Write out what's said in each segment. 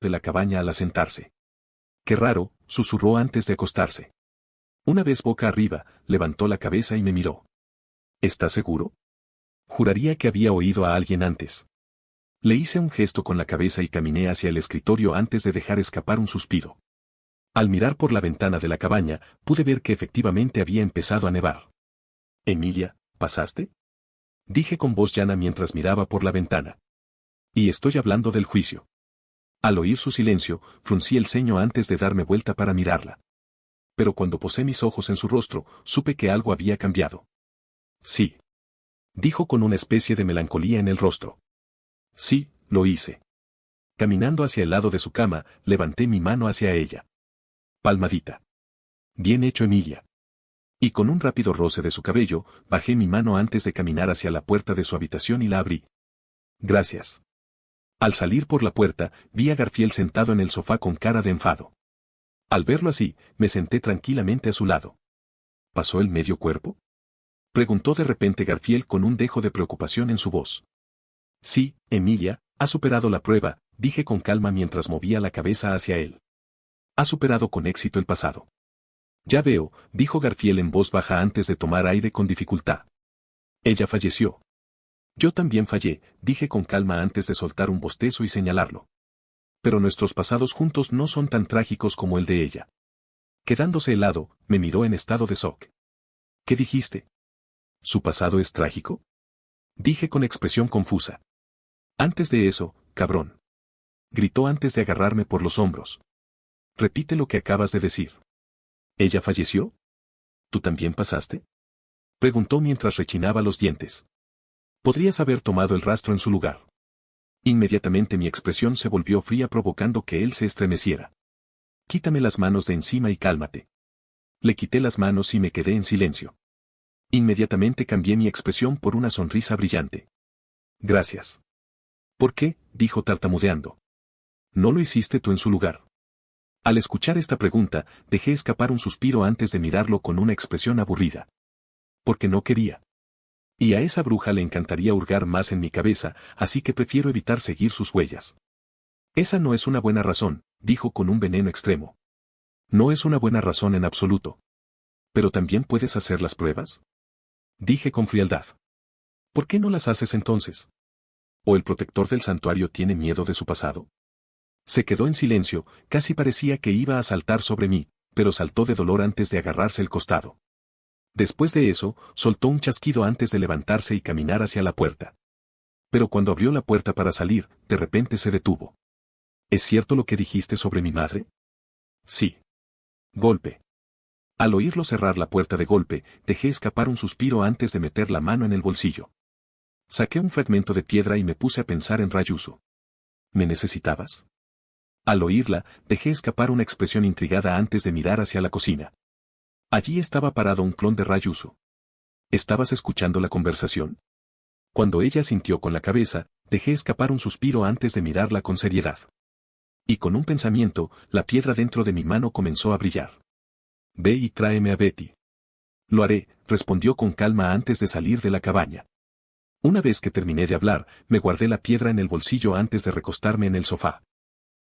de la cabaña al asentarse. Qué raro, susurró antes de acostarse. Una vez boca arriba, levantó la cabeza y me miró. ¿Estás seguro? Juraría que había oído a alguien antes. Le hice un gesto con la cabeza y caminé hacia el escritorio antes de dejar escapar un suspiro. Al mirar por la ventana de la cabaña, pude ver que efectivamente había empezado a nevar. Emilia, ¿pasaste? Dije con voz llana mientras miraba por la ventana. Y estoy hablando del juicio. Al oír su silencio, fruncí el ceño antes de darme vuelta para mirarla. Pero cuando posé mis ojos en su rostro, supe que algo había cambiado. Sí. Dijo con una especie de melancolía en el rostro. Sí, lo hice. Caminando hacia el lado de su cama, levanté mi mano hacia ella. Palmadita. Bien hecho, Emilia. Y con un rápido roce de su cabello, bajé mi mano antes de caminar hacia la puerta de su habitación y la abrí. Gracias. Al salir por la puerta, vi a Garfield sentado en el sofá con cara de enfado. Al verlo así, me senté tranquilamente a su lado. ¿Pasó el medio cuerpo? Preguntó de repente Garfield con un dejo de preocupación en su voz. Sí, Emilia, ha superado la prueba, dije con calma mientras movía la cabeza hacia él. Ha superado con éxito el pasado. Ya veo, dijo Garfield en voz baja antes de tomar aire con dificultad. Ella falleció. Yo también fallé, dije con calma antes de soltar un bostezo y señalarlo. Pero nuestros pasados juntos no son tan trágicos como el de ella. Quedándose helado, me miró en estado de shock. ¿Qué dijiste? ¿Su pasado es trágico? Dije con expresión confusa. Antes de eso, cabrón. Gritó antes de agarrarme por los hombros. Repite lo que acabas de decir. ¿Ella falleció? ¿Tú también pasaste? Preguntó mientras rechinaba los dientes. Podrías haber tomado el rastro en su lugar. Inmediatamente mi expresión se volvió fría provocando que él se estremeciera. Quítame las manos de encima y cálmate. Le quité las manos y me quedé en silencio. Inmediatamente cambié mi expresión por una sonrisa brillante. Gracias. ¿Por qué? Dijo tartamudeando. ¿No lo hiciste tú en su lugar? Al escuchar esta pregunta, dejé escapar un suspiro antes de mirarlo con una expresión aburrida. Porque no quería. Y a esa bruja le encantaría hurgar más en mi cabeza, así que prefiero evitar seguir sus huellas. Esa no es una buena razón, dijo con un veneno extremo. No es una buena razón en absoluto. ¿Pero también puedes hacer las pruebas? Dije con frialdad. ¿Por qué no las haces entonces? ¿O el protector del santuario tiene miedo de su pasado? Se quedó en silencio, casi parecía que iba a saltar sobre mí, pero saltó de dolor antes de agarrarse el costado. Después de eso, soltó un chasquido antes de levantarse y caminar hacia la puerta. Pero cuando abrió la puerta para salir, de repente se detuvo. ¿Es cierto lo que dijiste sobre mi madre? Sí. Golpe. Al oírlo cerrar la puerta de golpe, dejé escapar un suspiro antes de meter la mano en el bolsillo. Saqué un fragmento de piedra y me puse a pensar en Rayuso. ¿Me necesitabas? Al oírla, dejé escapar una expresión intrigada antes de mirar hacia la cocina. Allí estaba parado un clon de Rayuso. ¿Estabas escuchando la conversación? Cuando ella sintió con la cabeza, dejé escapar un suspiro antes de mirarla con seriedad. Y con un pensamiento, la piedra dentro de mi mano comenzó a brillar. Ve y tráeme a Betty. Lo haré, respondió con calma antes de salir de la cabaña. Una vez que terminé de hablar, me guardé la piedra en el bolsillo antes de recostarme en el sofá.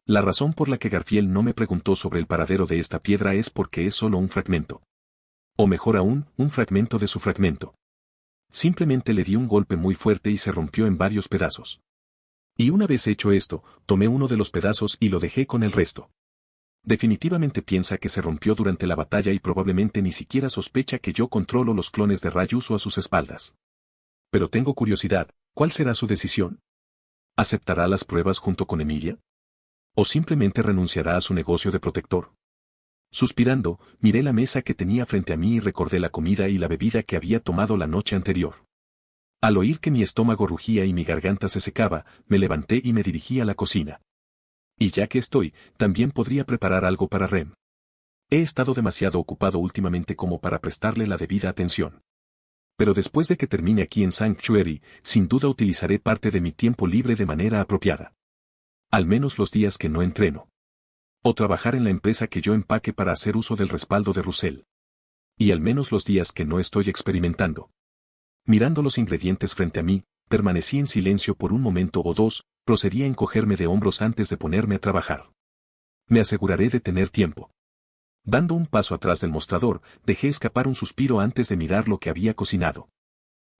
La razón por la que Garfield no me preguntó sobre el paradero de esta piedra es porque es solo un fragmento. O mejor aún, un fragmento de su fragmento. Simplemente le di un golpe muy fuerte y se rompió en varios pedazos. Y una vez hecho esto, tomé uno de los pedazos y lo dejé con el resto. Definitivamente piensa que se rompió durante la batalla y probablemente ni siquiera sospecha que yo controlo los clones de Rayuso a sus espaldas. Pero tengo curiosidad, ¿cuál será su decisión? ¿Aceptará las pruebas junto con Emilia? ¿O simplemente renunciará a su negocio de protector? Suspirando, miré la mesa que tenía frente a mí y recordé la comida y la bebida que había tomado la noche anterior. Al oír que mi estómago rugía y mi garganta se secaba, me levanté y me dirigí a la cocina. Y ya que estoy, también podría preparar algo para Rem. He estado demasiado ocupado últimamente como para prestarle la debida atención. Pero después de que termine aquí en Sanctuary, sin duda utilizaré parte de mi tiempo libre de manera apropiada. Al menos los días que no entreno. O trabajar en la empresa que yo empaque para hacer uso del respaldo de Russell. Y al menos los días que no estoy experimentando. Mirando los ingredientes frente a mí, Permanecí en silencio por un momento o dos, procedí a encogerme de hombros antes de ponerme a trabajar. Me aseguraré de tener tiempo. Dando un paso atrás del mostrador, dejé escapar un suspiro antes de mirar lo que había cocinado.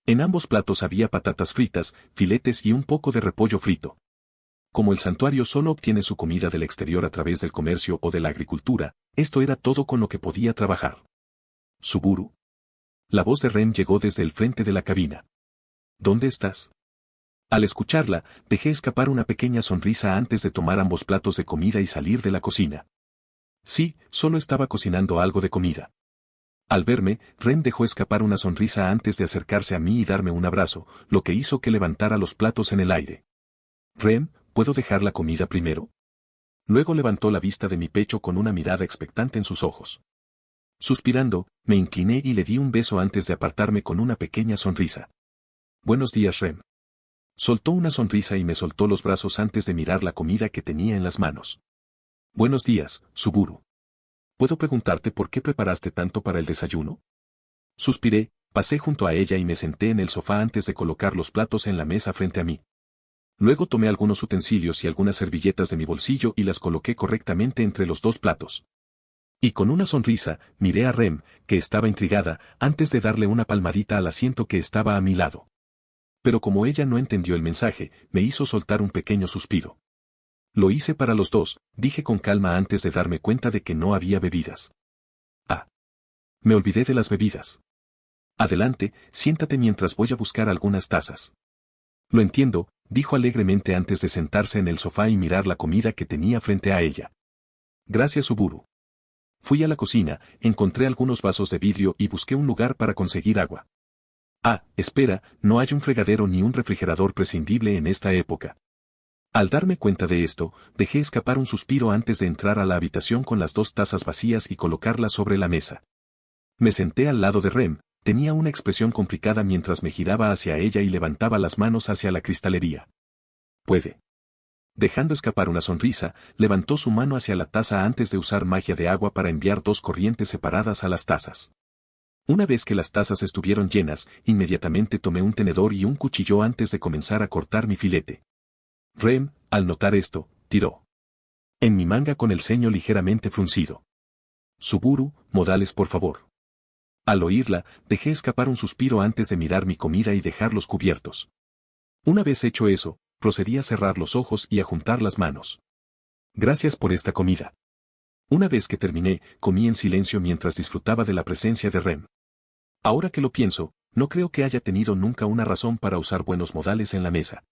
En ambos platos había patatas fritas, filetes y un poco de repollo frito. Como el santuario solo obtiene su comida del exterior a través del comercio o de la agricultura, esto era todo con lo que podía trabajar. ¿Suburu? La voz de Rem llegó desde el frente de la cabina. ¿Dónde estás? Al escucharla, dejé escapar una pequeña sonrisa antes de tomar ambos platos de comida y salir de la cocina. Sí, solo estaba cocinando algo de comida. Al verme, Rem dejó escapar una sonrisa antes de acercarse a mí y darme un abrazo, lo que hizo que levantara los platos en el aire. Rem, ¿puedo dejar la comida primero? Luego levantó la vista de mi pecho con una mirada expectante en sus ojos. Suspirando, me incliné y le di un beso antes de apartarme con una pequeña sonrisa. Buenos días, Rem. Soltó una sonrisa y me soltó los brazos antes de mirar la comida que tenía en las manos. Buenos días, Suburu. ¿Puedo preguntarte por qué preparaste tanto para el desayuno? Suspiré, pasé junto a ella y me senté en el sofá antes de colocar los platos en la mesa frente a mí. Luego tomé algunos utensilios y algunas servilletas de mi bolsillo y las coloqué correctamente entre los dos platos. Y con una sonrisa, miré a Rem, que estaba intrigada, antes de darle una palmadita al asiento que estaba a mi lado. Pero como ella no entendió el mensaje, me hizo soltar un pequeño suspiro. Lo hice para los dos, dije con calma antes de darme cuenta de que no había bebidas. Ah. Me olvidé de las bebidas. Adelante, siéntate mientras voy a buscar algunas tazas. Lo entiendo, dijo alegremente antes de sentarse en el sofá y mirar la comida que tenía frente a ella. Gracias, Suburu. Fui a la cocina, encontré algunos vasos de vidrio y busqué un lugar para conseguir agua. Ah, espera, no hay un fregadero ni un refrigerador prescindible en esta época. Al darme cuenta de esto, dejé escapar un suspiro antes de entrar a la habitación con las dos tazas vacías y colocarlas sobre la mesa. Me senté al lado de Rem, tenía una expresión complicada mientras me giraba hacia ella y levantaba las manos hacia la cristalería. Puede. Dejando escapar una sonrisa, levantó su mano hacia la taza antes de usar magia de agua para enviar dos corrientes separadas a las tazas. Una vez que las tazas estuvieron llenas, inmediatamente tomé un tenedor y un cuchillo antes de comenzar a cortar mi filete. Rem, al notar esto, tiró en mi manga con el ceño ligeramente fruncido. Suburu, modales por favor. Al oírla, dejé escapar un suspiro antes de mirar mi comida y dejar los cubiertos. Una vez hecho eso, procedí a cerrar los ojos y a juntar las manos. Gracias por esta comida. Una vez que terminé, comí en silencio mientras disfrutaba de la presencia de Rem. Ahora que lo pienso, no creo que haya tenido nunca una razón para usar buenos modales en la mesa.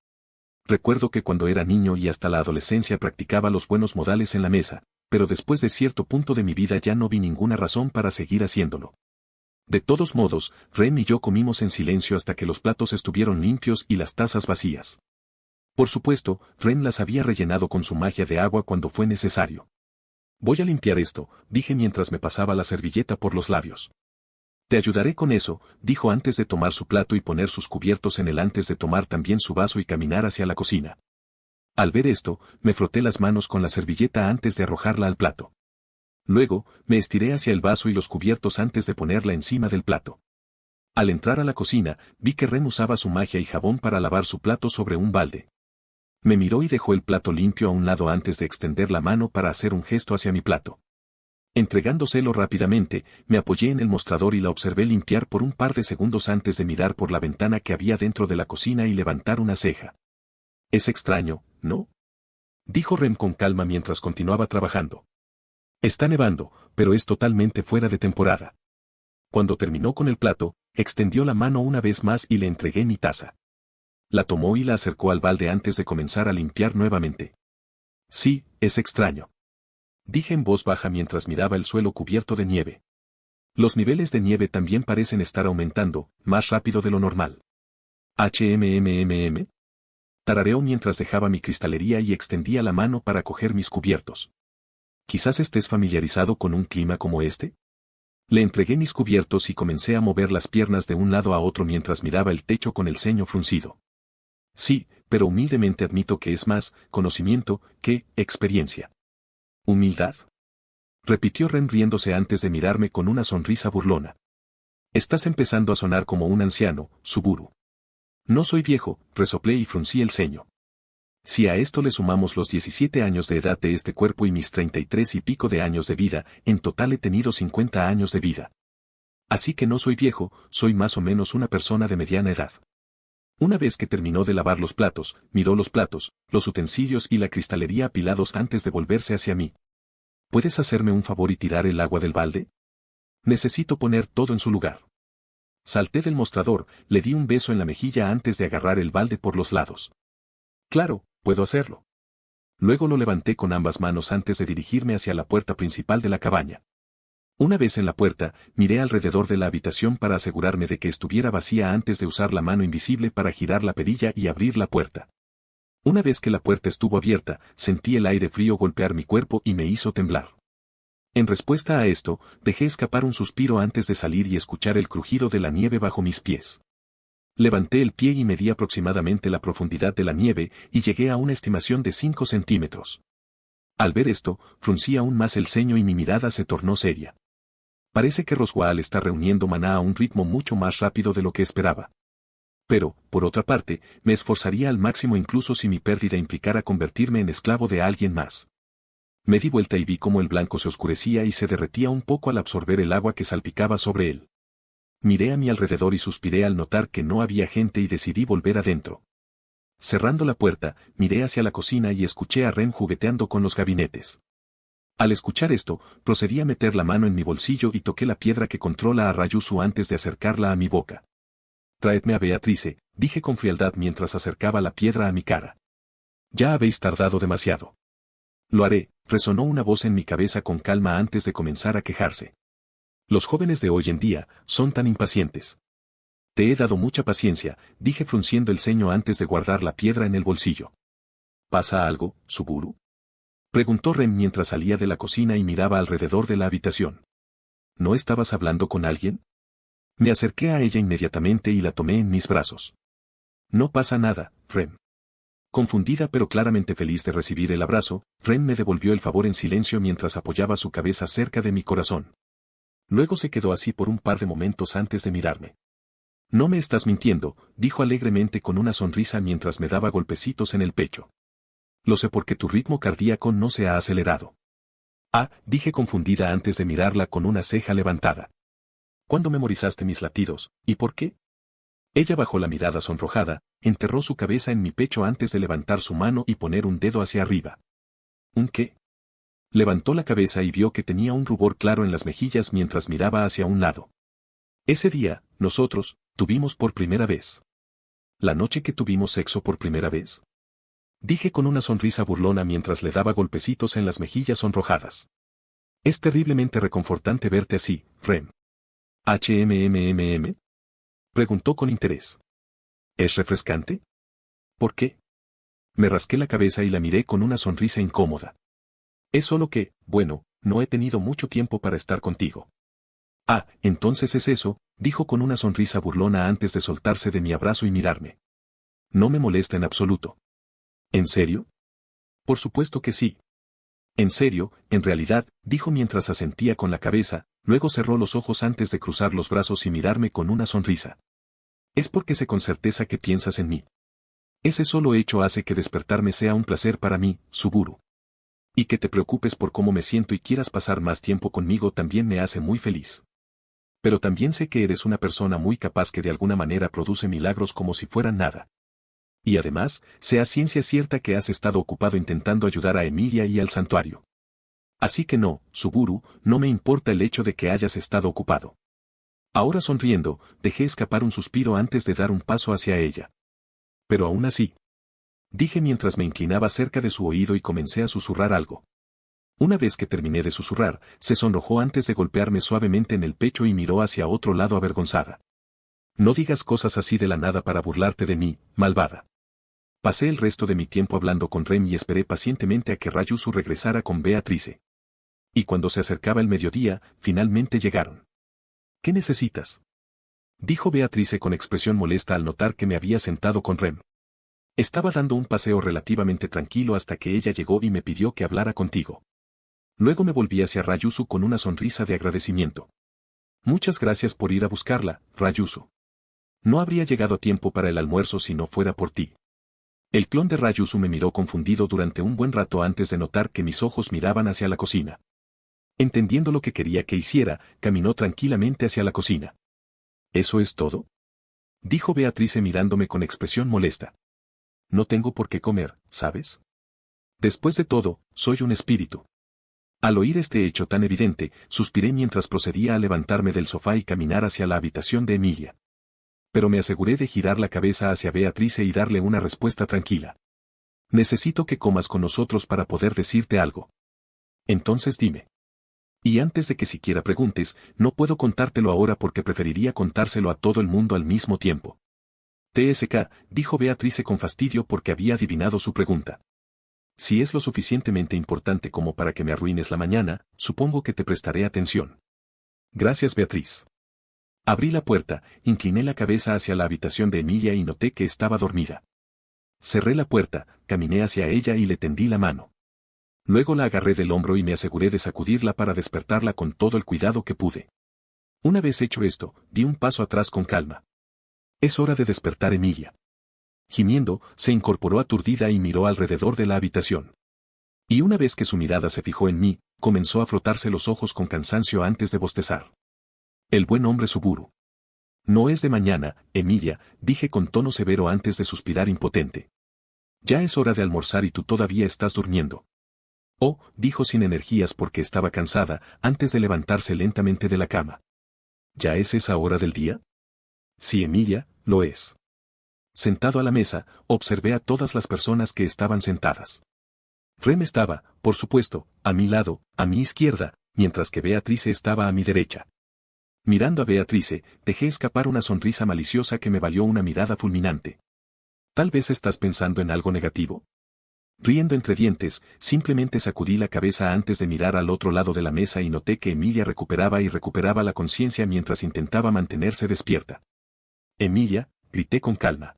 Recuerdo que cuando era niño y hasta la adolescencia practicaba los buenos modales en la mesa, pero después de cierto punto de mi vida ya no vi ninguna razón para seguir haciéndolo. De todos modos, Rem y yo comimos en silencio hasta que los platos estuvieron limpios y las tazas vacías. Por supuesto, Rem las había rellenado con su magia de agua cuando fue necesario. Voy a limpiar esto, dije mientras me pasaba la servilleta por los labios. Te ayudaré con eso, dijo antes de tomar su plato y poner sus cubiertos en él antes de tomar también su vaso y caminar hacia la cocina. Al ver esto, me froté las manos con la servilleta antes de arrojarla al plato. Luego, me estiré hacia el vaso y los cubiertos antes de ponerla encima del plato. Al entrar a la cocina, vi que Rem usaba su magia y jabón para lavar su plato sobre un balde. Me miró y dejó el plato limpio a un lado antes de extender la mano para hacer un gesto hacia mi plato. Entregándoselo rápidamente, me apoyé en el mostrador y la observé limpiar por un par de segundos antes de mirar por la ventana que había dentro de la cocina y levantar una ceja. Es extraño, ¿no? Dijo Rem con calma mientras continuaba trabajando. Está nevando, pero es totalmente fuera de temporada. Cuando terminó con el plato, extendió la mano una vez más y le entregué mi taza. La tomó y la acercó al balde antes de comenzar a limpiar nuevamente. Sí, es extraño. Dije en voz baja mientras miraba el suelo cubierto de nieve. Los niveles de nieve también parecen estar aumentando, más rápido de lo normal. HMMMM. Tarareó mientras dejaba mi cristalería y extendía la mano para coger mis cubiertos. Quizás estés familiarizado con un clima como este. Le entregué mis cubiertos y comencé a mover las piernas de un lado a otro mientras miraba el techo con el ceño fruncido. Sí, pero humildemente admito que es más conocimiento que experiencia. ¿Humildad? Repitió Rem riéndose antes de mirarme con una sonrisa burlona. Estás empezando a sonar como un anciano, Suburu. No soy viejo, resoplé y fruncí el ceño. Si a esto le sumamos los 17 años de edad de este cuerpo y mis 33 y pico de años de vida, en total he tenido 50 años de vida. Así que no soy viejo, soy más o menos una persona de mediana edad. Una vez que terminó de lavar los platos, miró los platos, los utensilios y la cristalería apilados antes de volverse hacia mí. ¿Puedes hacerme un favor y tirar el agua del balde? Necesito poner todo en su lugar. Salté del mostrador, le di un beso en la mejilla antes de agarrar el balde por los lados. Claro, puedo hacerlo. Luego lo levanté con ambas manos antes de dirigirme hacia la puerta principal de la cabaña. Una vez en la puerta, miré alrededor de la habitación para asegurarme de que estuviera vacía antes de usar la mano invisible para girar la perilla y abrir la puerta. Una vez que la puerta estuvo abierta, sentí el aire frío golpear mi cuerpo y me hizo temblar. En respuesta a esto, dejé escapar un suspiro antes de salir y escuchar el crujido de la nieve bajo mis pies. Levanté el pie y medí aproximadamente la profundidad de la nieve y llegué a una estimación de 5 centímetros. Al ver esto, fruncí aún más el ceño y mi mirada se tornó seria. Parece que Roswaal está reuniendo maná a un ritmo mucho más rápido de lo que esperaba. Pero, por otra parte, me esforzaría al máximo incluso si mi pérdida implicara convertirme en esclavo de alguien más. Me di vuelta y vi cómo el blanco se oscurecía y se derretía un poco al absorber el agua que salpicaba sobre él. Miré a mi alrededor y suspiré al notar que no había gente y decidí volver adentro. Cerrando la puerta, miré hacia la cocina y escuché a Ren jugueteando con los gabinetes. Al escuchar esto, procedí a meter la mano en mi bolsillo y toqué la piedra que controla a Ryusu antes de acercarla a mi boca. Traedme a Beatrice, dije con frialdad mientras acercaba la piedra a mi cara. Ya habéis tardado demasiado. Lo haré, resonó una voz en mi cabeza con calma antes de comenzar a quejarse. Los jóvenes de hoy en día son tan impacientes. Te he dado mucha paciencia, dije frunciendo el ceño antes de guardar la piedra en el bolsillo. ¿Pasa algo, Suburu? Preguntó Ren mientras salía de la cocina y miraba alrededor de la habitación. ¿No estabas hablando con alguien? Me acerqué a ella inmediatamente y la tomé en mis brazos. No pasa nada, Ren. Confundida pero claramente feliz de recibir el abrazo, Ren me devolvió el favor en silencio mientras apoyaba su cabeza cerca de mi corazón. Luego se quedó así por un par de momentos antes de mirarme. No me estás mintiendo, dijo alegremente con una sonrisa mientras me daba golpecitos en el pecho. Lo sé porque tu ritmo cardíaco no se ha acelerado. Ah, dije confundida antes de mirarla con una ceja levantada. ¿Cuándo memorizaste mis latidos, y por qué? Ella bajó la mirada sonrojada, enterró su cabeza en mi pecho antes de levantar su mano y poner un dedo hacia arriba. ¿Un qué? Levantó la cabeza y vio que tenía un rubor claro en las mejillas mientras miraba hacia un lado. Ese día, nosotros, tuvimos por primera vez. ¿La noche que tuvimos sexo por primera vez? Dije con una sonrisa burlona mientras le daba golpecitos en las mejillas sonrojadas. Es terriblemente reconfortante verte así, Ren. ¿HMMMM? Preguntó con interés. ¿Es refrescante? ¿Por qué? Me rasqué la cabeza y la miré con una sonrisa incómoda. Es solo que, bueno, no he tenido mucho tiempo para estar contigo. Ah, entonces es eso, dijo con una sonrisa burlona antes de soltarse de mi abrazo y mirarme. No me molesta en absoluto. ¿En serio? Por supuesto que sí. En serio, en realidad, dijo mientras asentía con la cabeza, luego cerró los ojos antes de cruzar los brazos y mirarme con una sonrisa. Es porque sé con certeza que piensas en mí. Ese solo hecho hace que despertarme sea un placer para mí, Suburu. Y que te preocupes por cómo me siento y quieras pasar más tiempo conmigo también me hace muy feliz. Pero también sé que eres una persona muy capaz que de alguna manera produce milagros como si fueran nada. Y además, sea ciencia cierta que has estado ocupado intentando ayudar a Emilia y al santuario. Así que no, Suburu, no me importa el hecho de que hayas estado ocupado. Ahora sonriendo, dejé escapar un suspiro antes de dar un paso hacia ella. Pero aún así, dije mientras me inclinaba cerca de su oído y comencé a susurrar algo. Una vez que terminé de susurrar, se sonrojó antes de golpearme suavemente en el pecho y miró hacia otro lado avergonzada. No digas cosas así de la nada para burlarte de mí, malvada. Pasé el resto de mi tiempo hablando con Rem y esperé pacientemente a que Ryusu regresara con Beatrice. Y cuando se acercaba el mediodía, finalmente llegaron. ¿Qué necesitas? Dijo Beatrice con expresión molesta al notar que me había sentado con Rem. Estaba dando un paseo relativamente tranquilo hasta que ella llegó y me pidió que hablara contigo. Luego me volví hacia Ryusu con una sonrisa de agradecimiento. Muchas gracias por ir a buscarla, Ryusu. No habría llegado a tiempo para el almuerzo si no fuera por ti. El clon de Ryusu me miró confundido durante un buen rato antes de notar que mis ojos miraban hacia la cocina. Entendiendo lo que quería que hiciera, caminó tranquilamente hacia la cocina. ¿Eso es todo?, dijo Beatrice mirándome con expresión molesta. No tengo por qué comer, ¿sabes? Después de todo, soy un espíritu. Al oír este hecho tan evidente, suspiré mientras procedía a levantarme del sofá y caminar hacia la habitación de Emilia. Pero me aseguré de girar la cabeza hacia Beatrice y darle una respuesta tranquila. Necesito que comas con nosotros para poder decirte algo. Entonces dime. Y antes de que siquiera preguntes, no puedo contártelo ahora porque preferiría contárselo a todo el mundo al mismo tiempo. TSK, dijo Beatrice con fastidio porque había adivinado su pregunta. Si es lo suficientemente importante como para que me arruines la mañana, supongo que te prestaré atención. Gracias, Beatriz. Abrí la puerta, incliné la cabeza hacia la habitación de Emilia y noté que estaba dormida. Cerré la puerta, caminé hacia ella y le tendí la mano. Luego la agarré del hombro y me aseguré de sacudirla para despertarla con todo el cuidado que pude. Una vez hecho esto, di un paso atrás con calma. Es hora de despertar a Emilia. Gimiendo, se incorporó aturdida y miró alrededor de la habitación. Y una vez que su mirada se fijó en mí, comenzó a frotarse los ojos con cansancio antes de bostezar. El buen hombre Suburu. No es de mañana, Emilia, dije con tono severo antes de suspirar impotente. Ya es hora de almorzar y tú todavía estás durmiendo. Oh, dijo sin energías porque estaba cansada, antes de levantarse lentamente de la cama. ¿Ya es esa hora del día? Sí, Emilia, lo es. Sentado a la mesa, observé a todas las personas que estaban sentadas. Rem estaba, por supuesto, a mi lado, a mi izquierda, mientras que Beatrice estaba a mi derecha. Mirando a Beatrice, dejé escapar una sonrisa maliciosa que me valió una mirada fulminante. ¿Tal vez estás pensando en algo negativo? Riendo entre dientes, simplemente sacudí la cabeza antes de mirar al otro lado de la mesa y noté que Emilia recuperaba la conciencia mientras intentaba mantenerse despierta. Emilia, grité con calma.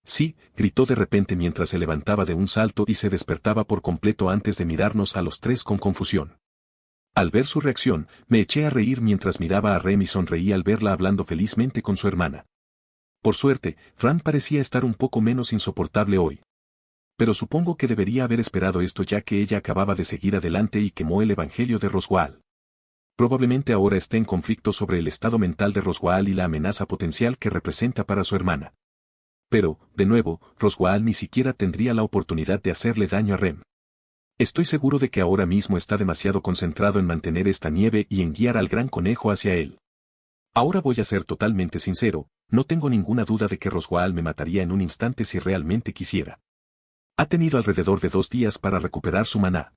Sí, gritó de repente mientras se levantaba de un salto y se despertaba por completo antes de mirarnos a los tres con confusión. Al ver su reacción, me eché a reír mientras miraba a Rem y sonreí al verla hablando felizmente con su hermana. Por suerte, Ram parecía estar un poco menos insoportable hoy. Pero supongo que debería haber esperado esto ya que ella acababa de seguir adelante y quemó el Evangelio de Roswaal. Probablemente ahora esté en conflicto sobre el estado mental de Roswaal y la amenaza potencial que representa para su hermana. Pero, de nuevo, Roswaal ni siquiera tendría la oportunidad de hacerle daño a Rem. Estoy seguro de que ahora mismo está demasiado concentrado en mantener esta nieve y en guiar al gran conejo hacia él. Ahora voy a ser totalmente sincero, no tengo ninguna duda de que Roswaal me mataría en un instante si realmente quisiera. Ha tenido alrededor de 2 días para recuperar su maná.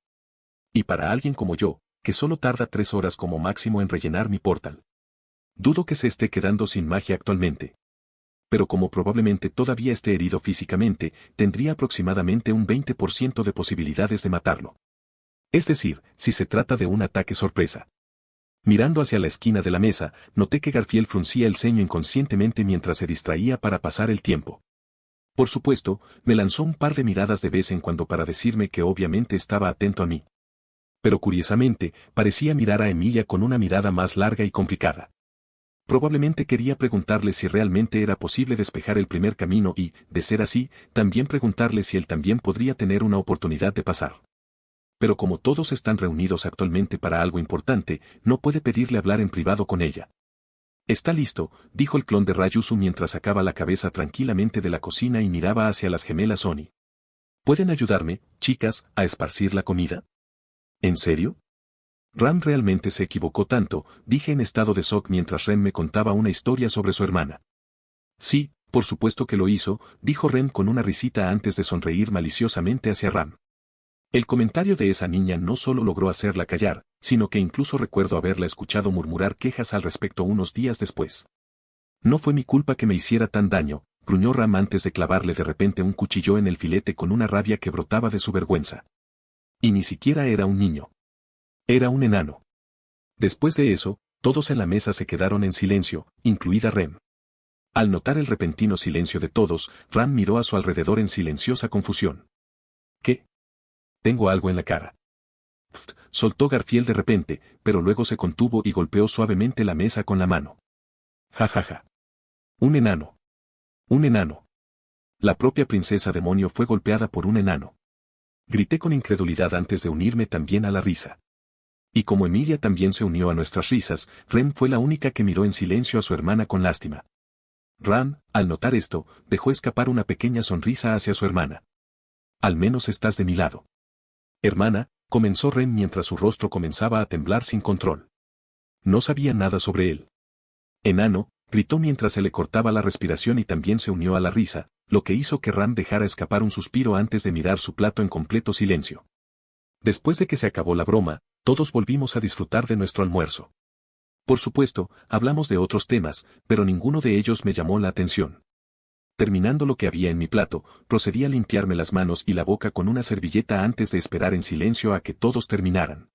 Y para alguien como yo, que solo tarda 3 horas como máximo en rellenar mi portal. Dudo que se esté quedando sin magia actualmente. Pero como probablemente todavía esté herido físicamente, tendría aproximadamente un 20% de posibilidades de matarlo. Es decir, si se trata de un ataque sorpresa. Mirando hacia la esquina de la mesa, noté que Garfield fruncía el ceño inconscientemente mientras se distraía para pasar el tiempo. Por supuesto, me lanzó un par de miradas de vez en cuando para decirme que obviamente estaba atento a mí. Pero curiosamente, parecía mirar a Emilia con una mirada más larga y complicada. Probablemente quería preguntarle si realmente era posible despejar el primer camino y, de ser así, también preguntarle si él también podría tener una oportunidad de pasar. Pero como todos están reunidos actualmente para algo importante, no puede pedirle hablar en privado con ella. Está listo, dijo el clon de Ryusu mientras sacaba la cabeza tranquilamente de la cocina y miraba hacia las gemelas Oni. ¿Pueden ayudarme, chicas, a esparcir la comida? ¿En serio? Ram realmente se equivocó tanto, dije en estado de shock mientras Rem me contaba una historia sobre su hermana. Sí, por supuesto que lo hizo, dijo Rem con una risita antes de sonreír maliciosamente hacia Ram. El comentario de esa niña no solo logró hacerla callar, sino que incluso recuerdo haberla escuchado murmurar quejas al respecto unos días después. No fue mi culpa que me hiciera tan daño, gruñó Ram antes de clavarle de repente un cuchillo en el filete con una rabia que brotaba de su vergüenza. Y ni siquiera era un niño. Era un enano. Después de eso, todos en la mesa se quedaron en silencio, incluida Rem. Al notar el repentino silencio de todos, Ram miró a su alrededor en silenciosa confusión. ¿Qué? Tengo algo en la cara. Pft, soltó Garfield de repente, pero luego se contuvo y golpeó suavemente la mesa con la mano. Ja ja ja. Un enano. Un enano. La propia princesa demonio fue golpeada por un enano. Grité con incredulidad antes de unirme también a la risa. Y como Emilia también se unió a nuestras risas, Ren fue la única que miró en silencio a su hermana con lástima. Ran, al notar esto, dejó escapar una pequeña sonrisa hacia su hermana. Al menos estás de mi lado. Hermana, comenzó Ren mientras su rostro comenzaba a temblar sin control. No sabía nada sobre él. Enano, gritó mientras se le cortaba la respiración y también se unió a la risa, lo que hizo que Ran dejara escapar un suspiro antes de mirar su plato en completo silencio. Después de que se acabó la broma, todos volvimos a disfrutar de nuestro almuerzo. Por supuesto, hablamos de otros temas, pero ninguno de ellos me llamó la atención. Terminando lo que había en mi plato, procedí a limpiarme las manos y la boca con una servilleta antes de esperar en silencio a que todos terminaran.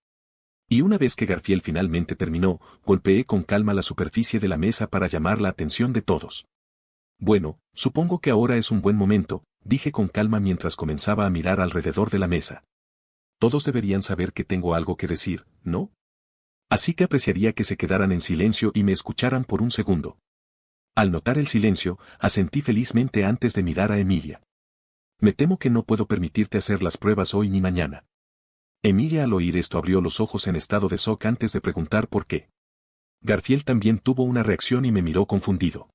Y una vez que Garfield finalmente terminó, golpeé con calma la superficie de la mesa para llamar la atención de todos. Bueno, supongo que ahora es un buen momento, dije con calma mientras comenzaba a mirar alrededor de la mesa. Todos deberían saber que tengo algo que decir, ¿no? Así que apreciaría que se quedaran en silencio y me escucharan por un segundo. Al notar el silencio, asentí felizmente antes de mirar a Emilia. Me temo que no puedo permitirte hacer las pruebas hoy ni mañana. Emilia al oír esto abrió los ojos en estado de shock antes de preguntar por qué. Garfield también tuvo una reacción y me miró confundido.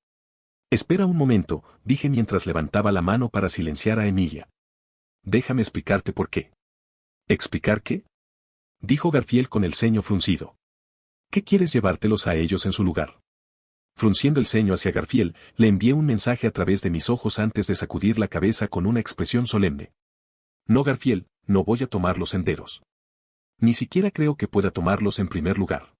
Espera un momento, dije mientras levantaba la mano para silenciar a Emilia. Déjame explicarte por qué. ¿Explicar qué? Dijo Garfield con el ceño fruncido. ¿Qué quieres llevártelos a ellos en su lugar? Frunciendo el ceño hacia Garfield, le envié un mensaje a través de mis ojos antes de sacudir la cabeza con una expresión solemne. No, Garfield, no voy a tomar los senderos. Ni siquiera creo que pueda tomarlos en primer lugar.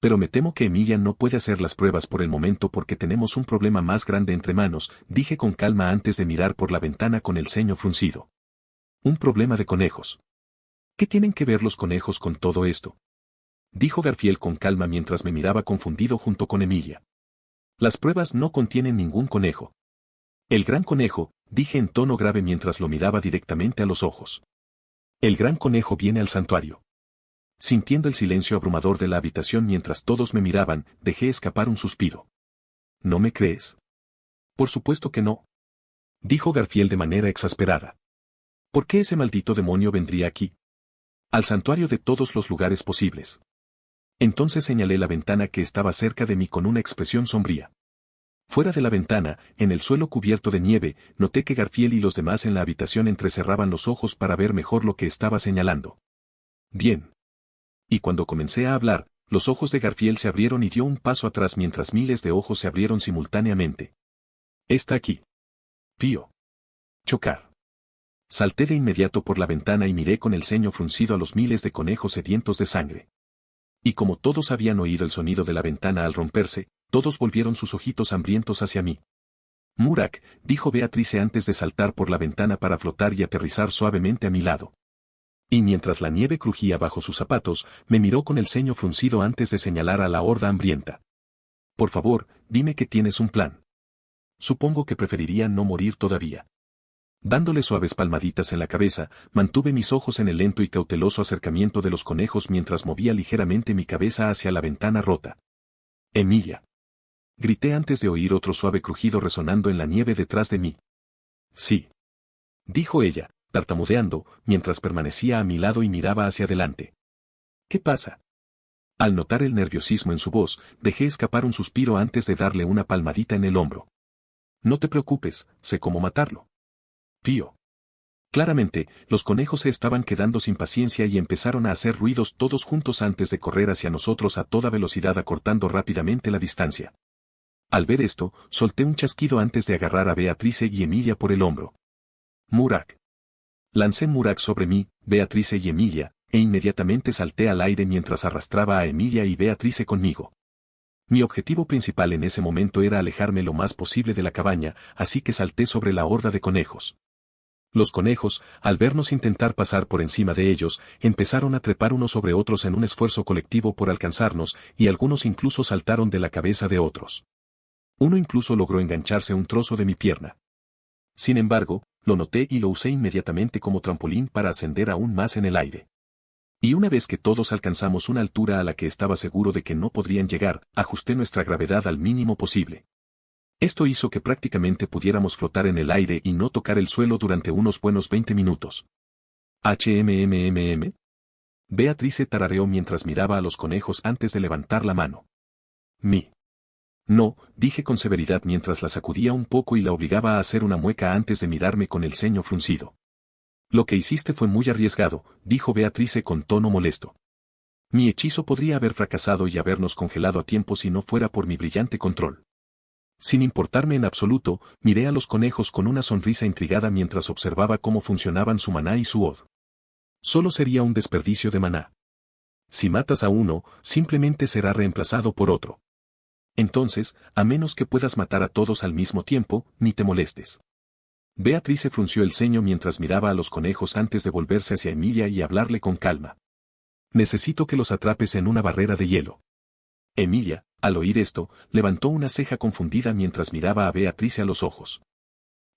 Pero me temo que Emilia no puede hacer las pruebas por el momento porque tenemos un problema más grande entre manos, dije con calma antes de mirar por la ventana con el ceño fruncido. Un problema de conejos. ¿Qué tienen que ver los conejos con todo esto? Dijo Garfield con calma mientras me miraba confundido junto con Emilia. Las pruebas no contienen ningún conejo. El gran conejo, dije en tono grave mientras lo miraba directamente a los ojos. El gran conejo viene al santuario. Sintiendo el silencio abrumador de la habitación mientras todos me miraban, dejé escapar un suspiro. ¿No me crees? Por supuesto que no. Dijo Garfield de manera exasperada. ¿Por qué ese maldito demonio vendría aquí? Al santuario de todos los lugares posibles. Entonces señalé la ventana que estaba cerca de mí con una expresión sombría. Fuera de la ventana, en el suelo cubierto de nieve, noté que Garfield y los demás en la habitación entrecerraban los ojos para ver mejor lo que estaba señalando. Bien. Y cuando comencé a hablar, los ojos de Garfield se abrieron y dio un paso atrás mientras miles de ojos se abrieron simultáneamente. Está aquí. Pío. Chocar. Salté de inmediato por la ventana y miré con el ceño fruncido a los miles de conejos sedientos de sangre. Y como todos habían oído el sonido de la ventana al romperse, todos volvieron sus ojitos hambrientos hacia mí. Murak, dijo Beatrice antes de saltar por la ventana para flotar y aterrizar suavemente a mi lado. Y mientras la nieve crujía bajo sus zapatos, me miró con el ceño fruncido antes de señalar a la horda hambrienta. Por favor, dime que tienes un plan. Supongo que preferiría no morir todavía. Dándole suaves palmaditas en la cabeza, mantuve mis ojos en el lento y cauteloso acercamiento de los conejos mientras movía ligeramente mi cabeza hacia la ventana rota. Emilia. Grité antes de oír otro suave crujido resonando en la nieve detrás de mí. Sí. Dijo ella, tartamudeando, mientras permanecía a mi lado y miraba hacia adelante. ¿Qué pasa? Al notar el nerviosismo en su voz, dejé escapar un suspiro antes de darle una palmadita en el hombro. No te preocupes, sé cómo matarlo. Pío. Claramente, los conejos se estaban quedando sin paciencia y empezaron a hacer ruidos todos juntos antes de correr hacia nosotros a toda velocidad acortando rápidamente la distancia. Al ver esto, solté un chasquido antes de agarrar a Beatrice y Emilia por el hombro. Murak. Lancé Murak sobre mí, Beatrice y Emilia, e inmediatamente salté al aire mientras arrastraba a Emilia y Beatrice conmigo. Mi objetivo principal en ese momento era alejarme lo más posible de la cabaña, así que salté sobre la horda de conejos. Los conejos, al vernos intentar pasar por encima de ellos, empezaron a trepar unos sobre otros en un esfuerzo colectivo por alcanzarnos, y algunos incluso saltaron de la cabeza de otros. Uno incluso logró engancharse un trozo de mi pierna. Sin embargo, lo noté y lo usé inmediatamente como trampolín para ascender aún más en el aire. Y una vez que todos alcanzamos una altura a la que estaba seguro de que no podrían llegar, ajusté nuestra gravedad al mínimo posible. Esto hizo que prácticamente pudiéramos flotar en el aire y no tocar el suelo durante unos buenos 20 minutos. ¿HMMMM? Beatrice tarareó mientras miraba a los conejos antes de levantar la mano. No, dije con severidad mientras la sacudía un poco y la obligaba a hacer una mueca antes de mirarme con el ceño fruncido. Lo que hiciste fue muy arriesgado, dijo Beatrice con tono molesto. Mi hechizo podría haber fracasado y habernos congelado a tiempo si no fuera por mi brillante control. Sin importarme en absoluto, miré a los conejos con una sonrisa intrigada mientras observaba cómo funcionaban su maná y su od. Solo sería un desperdicio de maná. Si matas a uno, simplemente será reemplazado por otro. Entonces, a menos que puedas matar a todos al mismo tiempo, ni te molestes. Beatrice frunció el ceño mientras miraba a los conejos antes de volverse hacia Emilia y hablarle con calma. Necesito que los atrapes en una barrera de hielo. Emilia, al oír esto, levantó una ceja confundida mientras miraba a Beatrice a los ojos.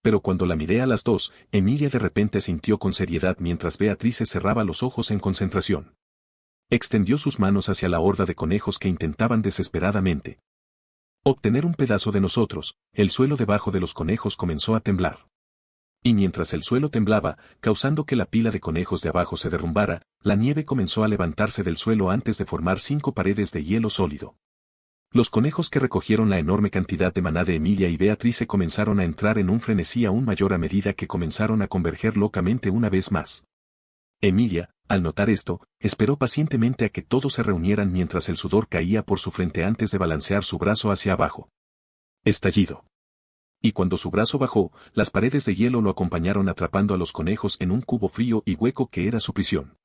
Pero cuando la miré a las dos, Emilia de repente asintió con seriedad mientras Beatrice cerraba los ojos en concentración. Extendió sus manos hacia la horda de conejos que intentaban desesperadamente obtener un pedazo de nosotros. El suelo debajo de los conejos comenzó a temblar. Y mientras el suelo temblaba, causando que la pila de conejos de abajo se derrumbara, la nieve comenzó a levantarse del suelo antes de formar 5 paredes de hielo sólido. Los conejos que recogieron la enorme cantidad de maná de Emilia y Beatrice comenzaron a entrar en un frenesí aún mayor a medida que comenzaron a converger locamente una vez más. Emilia, al notar esto, esperó pacientemente a que todos se reunieran mientras el sudor caía por su frente antes de balancear su brazo hacia abajo. Estallido. Y cuando su brazo bajó, las paredes de hielo lo acompañaron atrapando a los conejos en un cubo frío y hueco que era su prisión.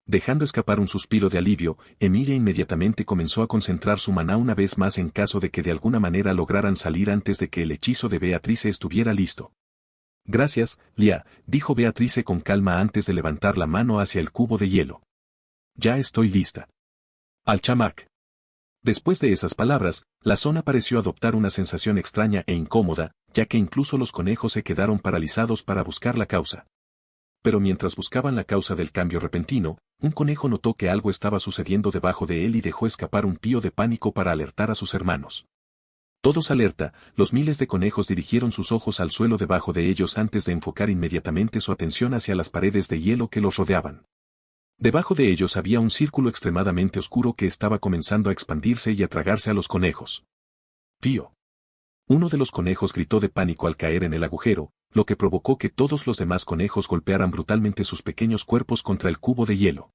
Dejando escapar un suspiro de alivio, Emilia inmediatamente comenzó a concentrar su maná una vez más en caso de que de alguna manera lograran salir antes de que el hechizo de Beatrice estuviera listo. Gracias, Lia, dijo Beatrice con calma antes de levantar la mano hacia el cubo de hielo. Ya estoy lista. Al chamac. Después de esas palabras, la zona pareció adoptar una sensación extraña e incómoda, ya que incluso los conejos se quedaron paralizados para buscar la causa. Pero mientras buscaban la causa del cambio repentino, un conejo notó que algo estaba sucediendo debajo de él y dejó escapar un pío de pánico para alertar a sus hermanos. Todos alerta, los miles de conejos dirigieron sus ojos al suelo debajo de ellos antes de enfocar inmediatamente su atención hacia las paredes de hielo que los rodeaban. Debajo de ellos había un círculo extremadamente oscuro que estaba comenzando a expandirse y a tragarse a los conejos. ¡Pío! Uno de los conejos gritó de pánico al caer en el agujero, lo que provocó que todos los demás conejos golpearan brutalmente sus pequeños cuerpos contra el cubo de hielo.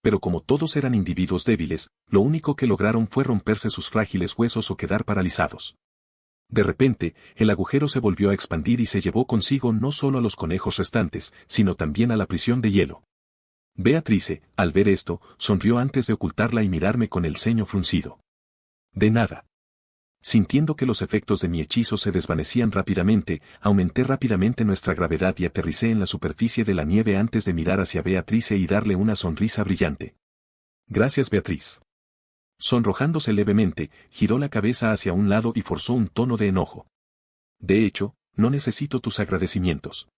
Pero como todos eran individuos débiles, lo único que lograron fue romperse sus frágiles huesos o quedar paralizados. De repente, el agujero se volvió a expandir y se llevó consigo no solo a los conejos restantes, sino también a la prisión de hielo. Beatrice, al ver esto, sonrió antes de ocultarla y mirarme con el ceño fruncido. De nada. Sintiendo que los efectos de mi hechizo se desvanecían rápidamente, aumenté rápidamente nuestra gravedad y aterricé en la superficie de la nieve antes de mirar hacia Beatrice y darle una sonrisa brillante. Gracias, Beatriz. Sonrojándose levemente, giró la cabeza hacia un lado y forzó un tono de enojo. De hecho, no necesito tus agradecimientos.